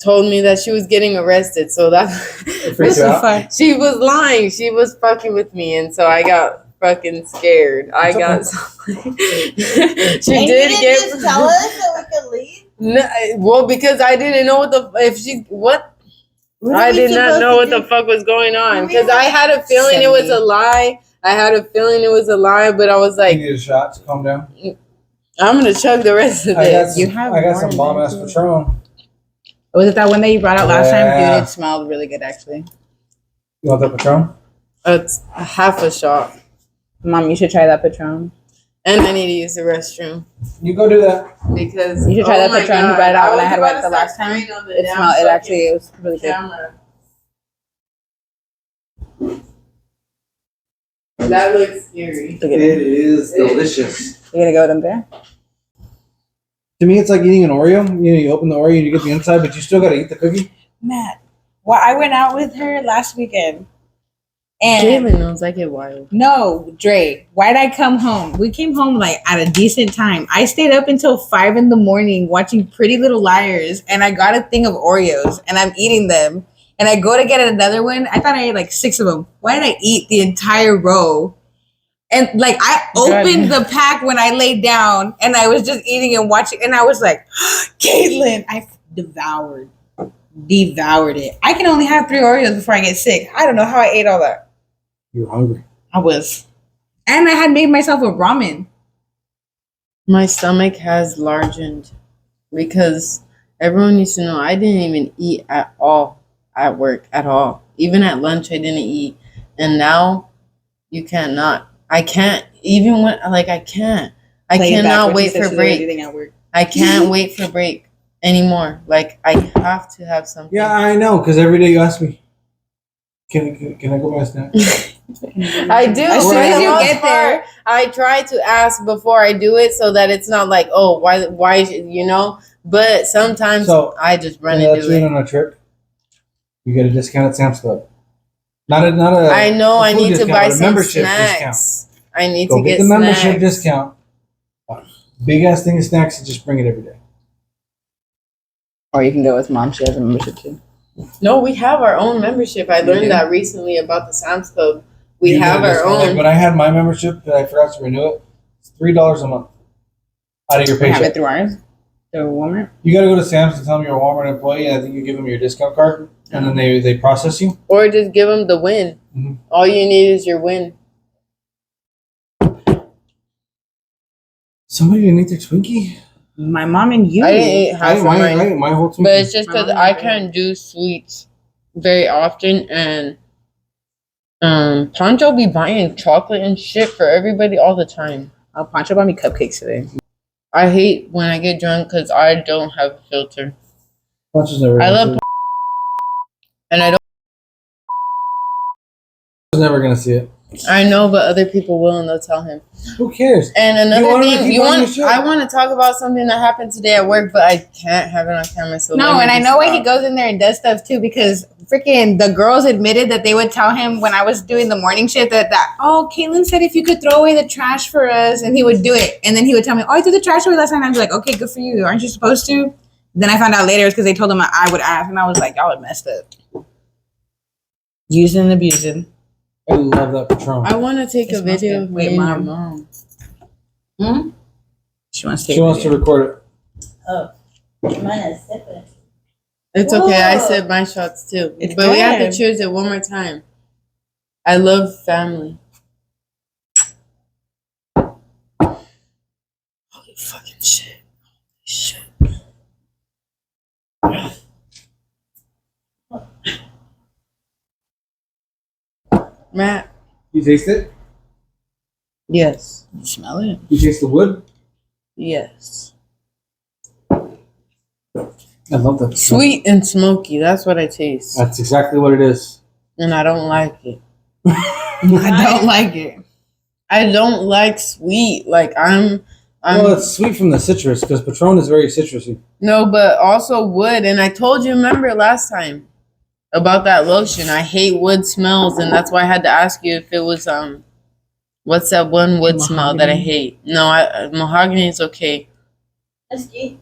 told me that she was getting arrested, so that It freaked you out? she was lying. She was fucking with me, and so I got fucking scared. I It's got she And did you didn't get just tell us so we could leave. No, well, because I didn't know what the if she what What are I we did not supposed know to what the do? fuck was going on What are we because I had a feeling it was a lie. I had a feeling it was a lie, but I was You like, need a shot to calm down. I'm gonna chug the rest of I got this. some, I got some bomb ass Patron. Was it that one that you brought out last time? Yeah. Dude, it smelled really good actually. You want that Patron? It's a half a shot, Mom, you should try that Patron. and I need to use the restroom You go do that. because You should try that my Patron. You God, brought it out when was I had about went to the last start time. spraying on the It damn smelled. It fucking actually it was really good. camera. That looks scary. Look at it. is delicious. You gonna go with them there? To me, it's like eating an Oreo. You know, you open the Oreo and you get the inside, but you still got to eat the cookie. Matt, well, I went out with her last weekend, and Kaitylyn knows I get wild. no, Dre, why'd I come home? We came home like at a decent time. I stayed up until 5 a.m. watching Pretty Little Liars, and I got a thing of Oreos, and I'm eating them. And I go to get another one. I thought I ate like 6 of them. Why did I eat the entire row? And like I opened the pack when I laid down, and I was just eating and watching, and I was like, Kaitylyn, I devoured it. I can only have 3 Oreos before I get sick. I don't know how I ate all that. You're hungry. I was. And I had made myself a ramen. My stomach has largened because everyone needs to know I didn't even eat at all at work at all. Even at lunch, I didn't eat, and now you cannot. I can't even when like I can't. I cannot wait for break. I can't wait for break anymore. Like I have to have something. Yeah, I know, because every day you ask me, can I go buy a snack? I do. As soon For as the you most get part, there. I try to ask before I do it so that it's not like, oh, why, you know. But sometimes So, I just run Let and do you in it. on a trip. You get a discount at Sam's Club. Not a. I know a I food need to discount, buy but a some membership snacks. I need Go to get get the membership snacks. discount. Big ass thing of snacks and just bring it every day. Or you can go with Mom. She has a membership too. No, we have our own membership. I learned that recently about the Sam's Club. We You get have a our discount. Like own. when I had my membership, I forgot to renew it. It's $3 a month out of your We have it paycheck. through ours. Through Walmart. You got to go to Sam's and tell them you're a Walmart employee. And I think you give them your discount card, and then they process you. Or just give them the win. Mhm. All you need is your win. Somebody didn't eat their Twinkie. My mom and you. I didn't eat half of mine. I ate my whole Twinkie. But it's just because I can't do sweets very often, and Pancho be buying chocolate and shit for everybody all the time. Oh, Pancho bought me cupcakes today. I hate when I get drunk because I don't have a filter. Punch is never. I gonna love see it. and I don't. I was never gonna see it. I know, but other people will, and they'll tell him. Who cares? And another want him to thing, keep on your shit? I want to talk about something that happened today at work, but I can't have it on camera. So No, and I know why he goes in there and does stuff too, because freaking the girls admitted that they would tell him when I was doing the morning shift that Kaitylyn said if you could throw away the trash for us, and he would do it, and then he would tell me, I threw the trash away last night. And I'd be like, okay, good for you. Aren't you supposed to? Then I found out later it's because they told him I would ask, and I was like, y'all are messed up. Using and abusing. I love that Patron. I want to take a video of me and your Mom. mom. She wants to. She wants to record it. Oh, mine is sipping. It's okay. I Whoa. said my shots too, It's but we have to good. choose it one more time. I love family. Holy fucking shit! Shit. Matt. You taste it? Yes. You smell it. You taste the wood? Yes. I love that. Sweet and smoky. That's what I taste, That's exactly what it is. and I don't like it. I don't like it. I don't like sweet. Like I'm Well, it's sweet from the citrus because Patron is very citrusy. no, but also wood. And I told you, remember last time about that lotion. I hate wood smells, and that's why I had to ask you if it was what's that one wood smell that I Mahogany? hate? No, mahogany is okay. Mesquite.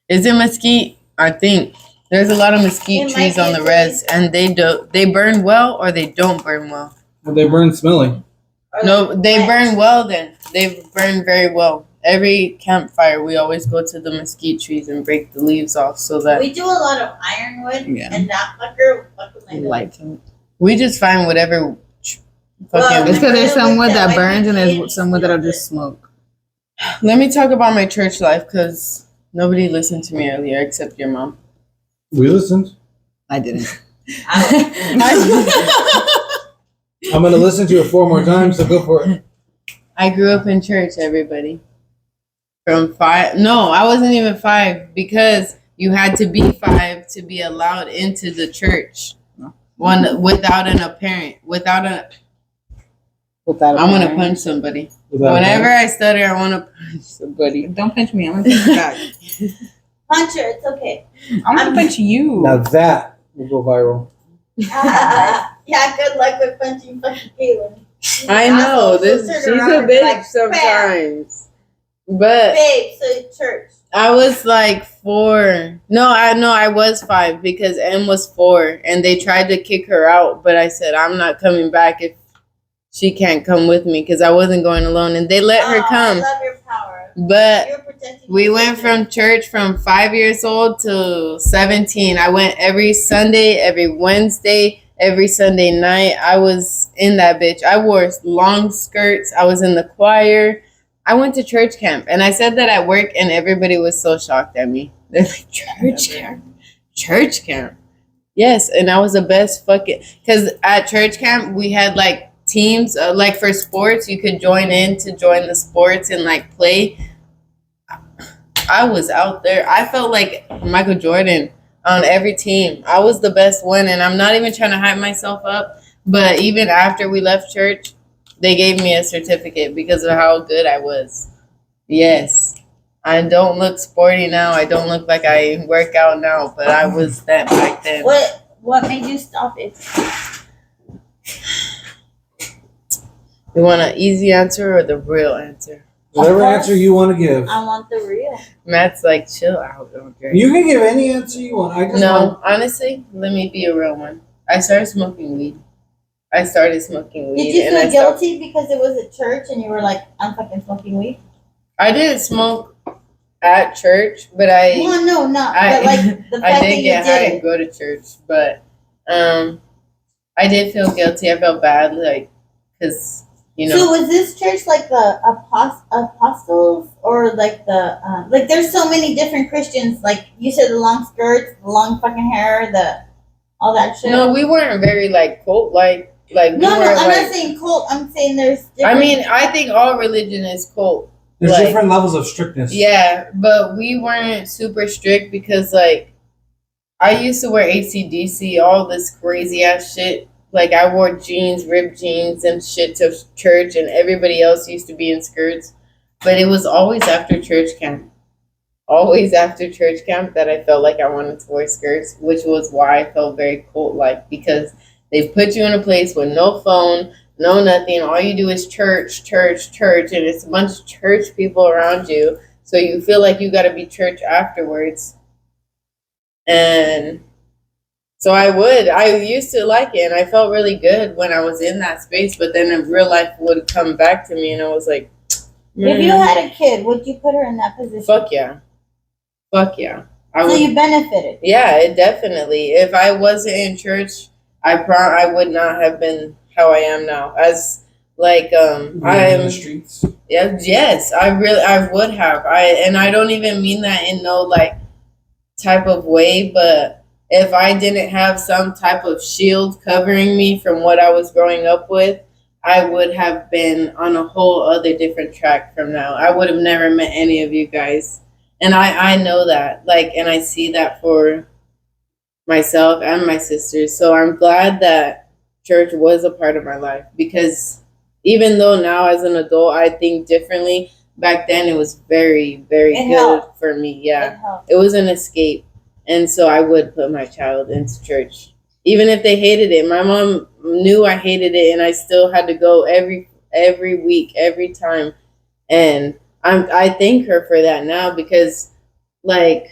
Is it mesquite? I think there's a lot of mesquite It trees might on be the a res, and they burn well or they don't burn well. Well, they burn smelly. Or No, like they wet. burn well then. They burn very well. Every campfire, we always go to the mesquite trees and break the leaves off so that We do a lot of ironwood, Yeah. and that fucker fucking my Light. we just find whatever Well, fucking. It's because there's some wood With that that burns and white there's some wood that'll just smoke. Let me talk about my church life because nobody listened to me earlier except your mom. We listened. I didn't. I'm going to listen to it 4 more times, so go for it. I grew up in church, everybody. From 5. No, I wasn't even 5 because you had to be 5 to be allowed into the church. One without an apparent, without a. I'm gonna punch somebody. Without Whenever that. I stutter, I want to punch somebody. Don't punch me. I'm gonna punch you back. Punch her, it's okay. I'm gonna punch you. Now that will go viral. Yeah, good luck with punching fucking Kaitylyn. I know this. She'll She's turn around a and be bitch like, sometimes, but Babe, so church. I was like 4. No, I was 5 because M was 4, and they tried to kick her out, but I said I'm not coming back if she can't come with me because I wasn't going alone, and they let her I come. love your power. But You're protecting we your went sister. from church from 5 years old to 17. I went every Sunday, every Wednesday, every Sunday night. I was in that bitch. I wore long skirts. I was in the choir. I went to church camp, and I said that at work, and everybody was so shocked at me. They're like, church camp? Church camp? Yes, and I was the best fucking... Because at church camp, we had, like, teams. Like, for sports, you could join the sports and, like, play. I was out there. I felt like Michael Jordan on every team. I was the best one, and I'm not even trying to hype myself up. But even after we left church, they gave me a certificate because of how good I was. Yes. I don't look sporty now. I don't look like I work out now, but I was that back then. What made you stop it? You want an easy answer or the real answer? Whatever course. answer you want to give. I want the real. Matt's like, chill out. Okay. You can give any answer you want. I just want... No, honestly, let me be a real one. I started smoking weed. Did you and I feel stopped. guilty because it was at church and you were like, I'm fucking smoking weed? I didn't smoke at church, but I Well, no, not. I- But like the I fact that did you get high did and it. go to church, but I did feel guilty. I felt bad, like, because you know. So was this church like the apostles or like the like? There's so many different Christians. Like you said, the long skirts, the long fucking hair, the all that shit. No, we weren't very like cult like we no, were I'm like. not saying cult. I'm saying there's. I Different, mean, I think all religion is cult. There's like- different levels of strictness. Yeah, but we weren't super strict because like I used to wear ACDC, all this crazy ass shit, Like I wore jeans, ripped jeans and shit to church, and everybody else used to be in skirts. But it was always after church camp. Always after church camp that I felt like I wanted to wear skirts, which was why I felt very cult like, because they put you in a place with no phone, no nothing. All you do is church, church, church, and it's a bunch of church people around you. So you feel like you got to be church afterwards. And so I used to like it, and I felt really good when I was in that space. But then in real life would come back to me, and I was like, If you had a kid, would you put her in that position? fuck yeah. Fuck yeah. So you benefited. Yeah, it definitely. If I wasn't in church, I would not have been how I am now. As like I in am. the streets. Yeah, yes, I would have. I don't even mean that in no like type of way, but if I didn't have some type of shield covering me from what I was growing up with, I would have been on a whole other different track from now. I would have never met any of you guys. And I know that, like, and I see that for myself and my sisters. So I'm glad that church was a part of my life, because even though now as an adult I think differently, back then it was very, very It good helped. for me. Yeah. It helped. It was an escape. And so I would put my child into church. Even if they hated it. My mom knew I hated it, and I still had to go every week, every time. And I thank her for that now, because like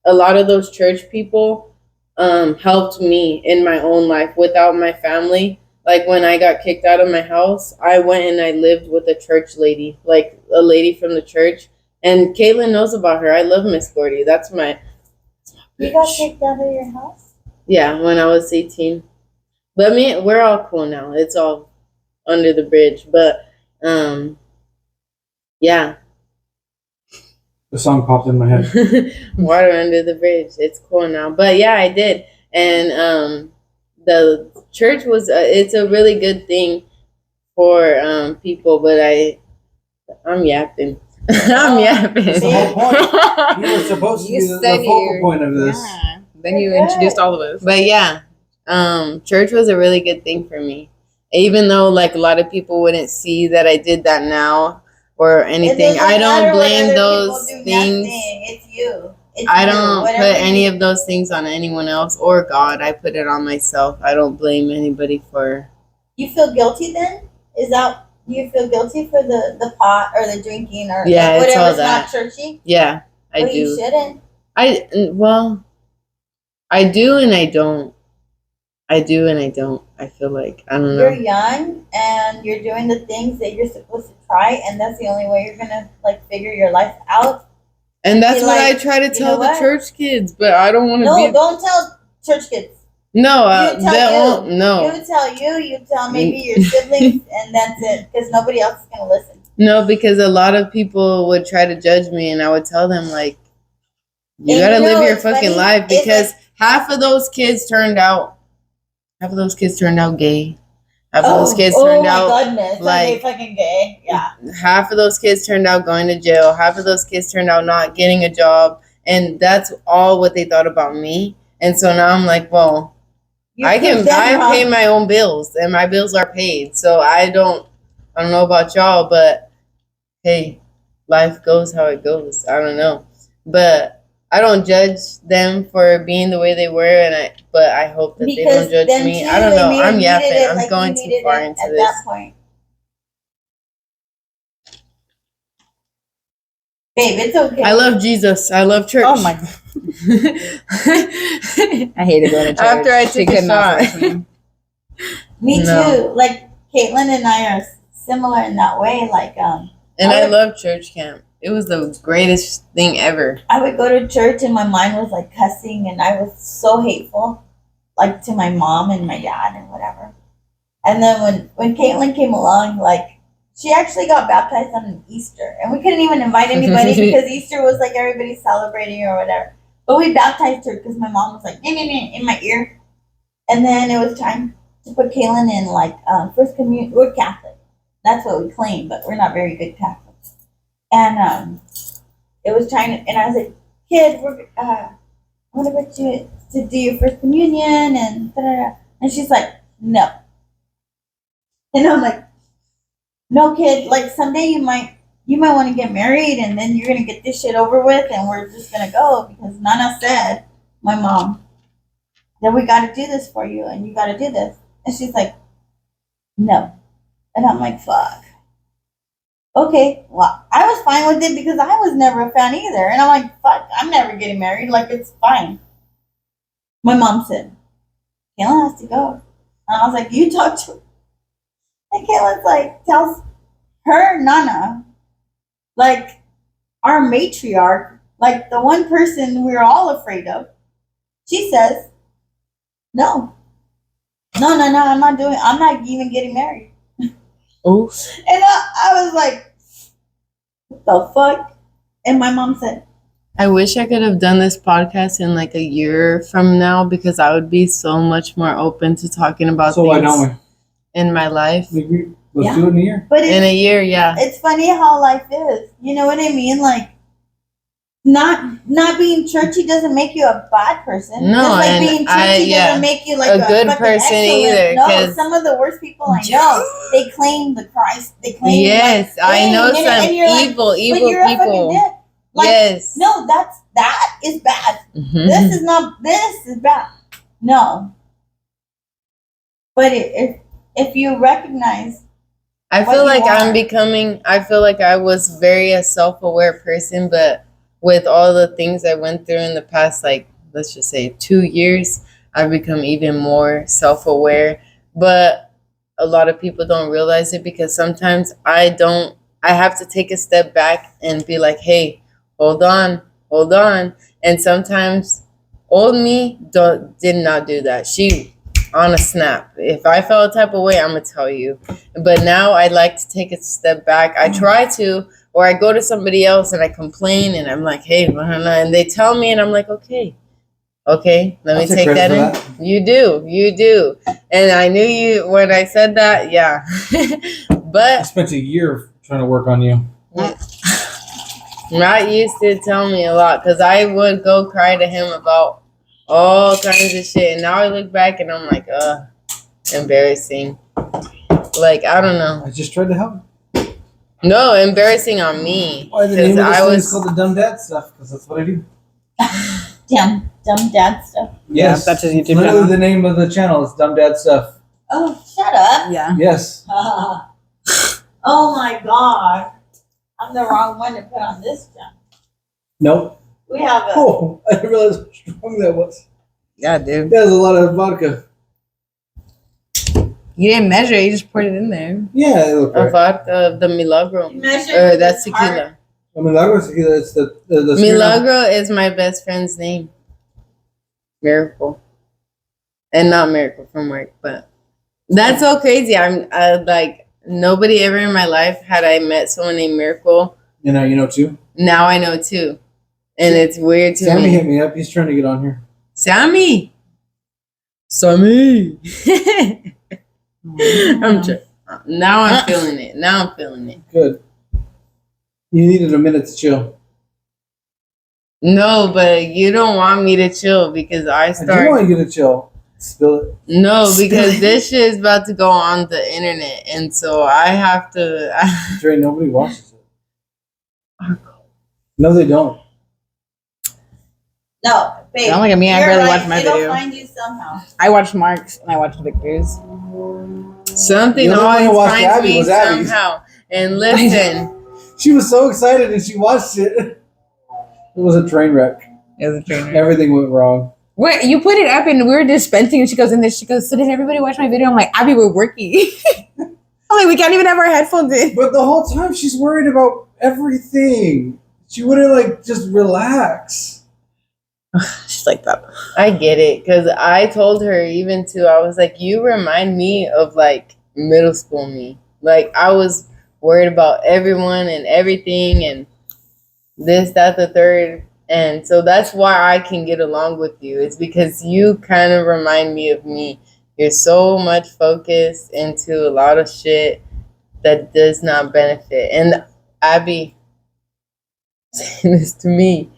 a lot of those church people helped me in my own life without my family. Like when I got kicked out of my house, I went and I lived with a church lady, like a lady from the church. And Kaitylyn knows about her. I love Miss Gordy. That's my You got kicked out of your house? yeah, when I was 18. But we're all cool now. It's all under the bridge. But yeah. The song popped in my head. Water under the bridge. It's cool now. But yeah, I did. And the church was it's a really good thing for people, but I'm yapping. I'm yapping. That's the whole point. You were supposed to be the focal point of this. Yeah. Then you introduced all of us. But yeah, church was a really good thing for me. Even though like a lot of people wouldn't see that I did that now or anything, I don't blame those things. It's you. I don't put any of those things on anyone else or God. I put it on myself. I don't blame anybody for. You feel guilty then? Is that you feel guilty for the pot or the drinking or Yeah, like it's all whatever's that. not churchy? Yeah, I But do. you shouldn't. Well, I do and I don't. I do and I don't. I feel like I don't know. You're young and you're doing the things that you're supposed to try, and that's the only way you're gonna like figure your life out. And that's Be what like, I try to you tell know the what? church kids, but I don't want to No, be. don't tell church kids. No, You tell no, You tell maybe your siblings, and that's it, because nobody else is gonna listen. no, because a lot of people would try to judge me, and I would tell them like, you And gotta you know live your what's fucking funny? life, It's because half of those kids turned out gay. Half of those kids turned out Oh my goodness, like- are they fucking gay? Yeah. half of those kids turned out going to jail. Half of those kids turned out not getting a job, and that's all what they thought about me. And so now I'm like, well, You I proved them wrong. pay my own bills, and my bills are paid. So I don't know about y'all, but hey, life goes how it goes. I don't know, but I don't judge them for being the way they were, but I hope that they Because don't judge them me. too, I don't they know. may have I'm needed yapping. it I'm like going you too needed far it into at this. that point. Babe, it's okay. I love Jesus. I love church. Oh my god. I hated going to church. After I She took a could not shot. force me. Me No. too. Like Kaitylyn and I are similar in that way. Like And I I would- love church camp. It was the greatest thing ever. I would go to church and my mind was like cussing, and I was so hateful, like to my mom and my dad and whatever. And then when Kaitylyn came along, like she actually got baptized on Easter, and we couldn't even invite anybody because Easter was like everybody celebrating or whatever. But we baptized her because my mom was like in my ear, and then it was time to put Kaitylyn in like first communion. We're Catholic, that's what we claim, but we're not very good Catholics. And it was trying to, and I was like, kid, I'm gonna put you to do your first communion, and da-da-da. And she's like, no. And I'm like, no, kid. Like someday you might want to get married, and then you're gonna get this shit over with, and we're just gonna go because Nana said, my mom, that we got to do this for you, and you got to do this. And she's like, no. And I'm like, fuck. Okay, well, I was fine with it because I was never a fan either. And I'm like, fuck, I'm never getting married. Like, it's fine. My mom said, Kaitylyn has to go. And I was like, you talk to her. And Kaitylyn's like, tells her Nana, like, our matriarch, like the one person we're all afraid of, she says, no, I'm not even getting married. Oof. And I was like, what the fuck? And my mom said, I wish I could have done this podcast in like a year from now because I would be so much more open to talking about So why things don't in my life. we? Let's Yeah. do it in a year. but In a year, yeah. it's funny how life is. You know what I mean? Like, not being churchy doesn't make you a bad person. No, just like and being churchy doesn't make you like a good fucking person excellent. either, No, 'cause- some of the worst people I know, they claim the Christ. They claim. Yes, like, I know and some you're like, evil but you're a fucking people. dick. Like, Yes. no, that is bad. Mhm. This is bad. No. But if you recognize, I what feel you like are. I feel like I was very a self-aware person, but with all the things I went through in the past, like, let's just say 2 years, I've become even more self-aware. But a lot of people don't realize it because sometimes I have to take a step back and be like, hey, hold on. And sometimes old me did not do that. She on a snap. If I felt a type of way, I'm gonna tell you. But now I like to take a step back. I try to, or I go to somebody else and I complain and I'm like, hey, blah, blah, blah, and they tell me and I'm like, okay, let I'll me take take that credit in. for You do. And I knew you when I said that, yeah. I But spent a year trying to work on you. Matt used to tell me a lot because I would go cry to him about all kinds of shit. And now I look back and I'm like, embarrassing. Like, I don't know. I just tried to help. No, embarrassing on me. Why the name of Because this I thing is was. called the dumb dad stuff? Because that's what I do. dumb dad stuff. Yes, that's his YouTube literally channel. the name of the channel is Dumb Dad Stuff. Oh, shut up. Yeah. Yes. Oh my god. I'm the wrong one to put on this jump. Nope. We have a Oh, I didn't realize how strong that was. Yeah, dude. That was a lot of vodka. You didn't measure it, you just poured it in there. Yeah, it looked A right. vodka, the Milagro. measure Or with that's his heart. tequila. I mean, that was it's the Milagro is my best friend's name. Miracle. And not Miracle from work, but that's so crazy. I like nobody ever in my life had I met someone named Miracle. You know too. Now I know too. And it's weird to Sammy me. hit me up. He's trying to get on here. Sammy. Now I'm feeling it. Good. You needed a minute to chill. No, but you don't want me to chill because I I do start. want you to chill. Spill it. No, because this shit is about to go on the internet, and so I have to. Dre, nobody watches it. No, they don't. No, babe. Don't look at me, I you're barely right. watch my It'll video. find you somehow. I watched Mark's and I watched Victor's. Something The only one who always watched finds Abby me was Abby. somehow. And listen, She was so excited and she watched it. It was a train wreck. It was a trainer. Everything went wrong. Wait, you put it up and we were dispensing and she goes in there, she goes, so did everybody watch my video? I'm like, Abby, we're working. I'm like, we can't even have our headphones in. But the whole time she's worried about everything. She wouldn't like just relax. She's like that. I get it because I told her even too. I was like, you remind me of like middle school me. Like I was worried about everyone and everything and this, that, the third. And so that's why I can get along with you. It's because you kind of remind me of me. You're so much focused into a lot of shit that does not benefit. And Abby saying this to me,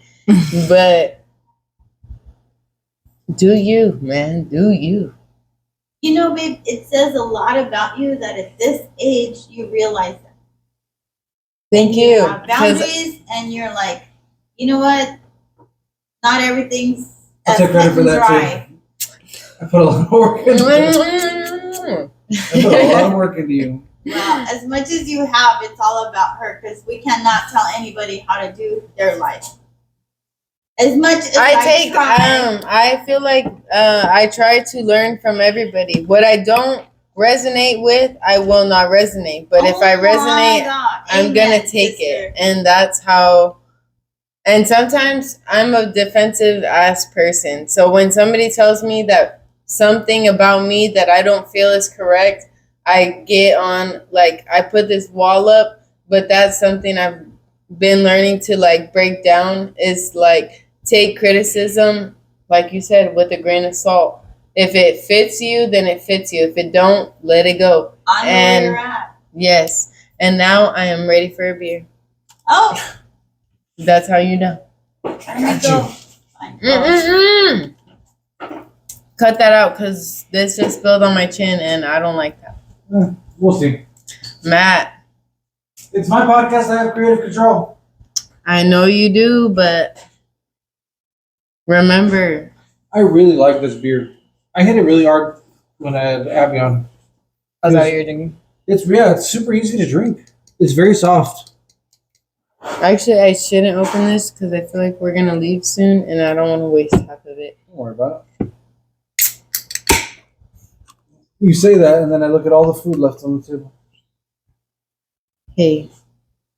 but do you, man? Do you? You know, babe, it says a lot about you that at this age you realize that. Thank You you. have 'Cause- boundaries, and you're like, you know what? Not everything's I'll as take credit for cut and that dry. too. I put a lot of work into it. I put a lot of work into you. Well, as much as you have, it's all about her because we cannot tell anybody how to do their life. As much as I try, I feel like I try to learn from everybody. What I don't resonate with, I will not resonate. But if I Oh my resonate, God. I'm Amen, gonna take sister. it. And that's how. And sometimes I'm a defensive ass person. So when somebody tells me that something about me that I don't feel is correct, I get on, like, I put this wall up. But that's something I've been learning to, like, break down, is like take criticism, like you said, with a grain of salt. If it fits you, then it fits you. If it don't, let it go. I know And- where you're at. Yes. And now I am ready for a beer. Oh, That's how you know. let me Got go. you. Fine. Cut that out, because this just spilled on my chin and I don't like that. We'll see. Matt, It's my podcast. I have creative control. I know you do, but remember, I really like this beer. I hit it really hard when I had Abby on. Oh, is that what you're drinking? It's super easy to drink. It's very soft. actually, I shouldn't open this because I feel like we're going to leave soon and I don't want to waste half of it. Don't worry about it. You say that, and then I look at all the food left on the table. Hey,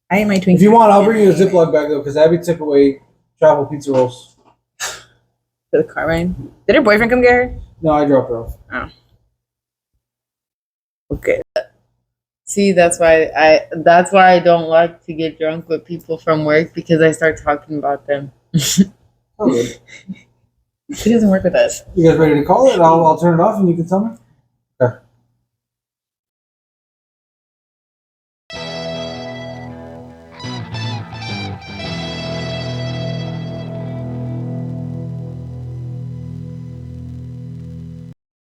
I ate my Twinkie. If you want, I'll bring you a Ziploc bag though, because Abby took away travel pizza rolls. To the car ride. Did her boyfriend come get her? No, I dropped her off. Okay. see, that's why I don't like to get drunk with people from work, because I start talking about them. Oh, good. She doesn't work with us. You guys ready to call it? I'll turn it off, and you can tell me.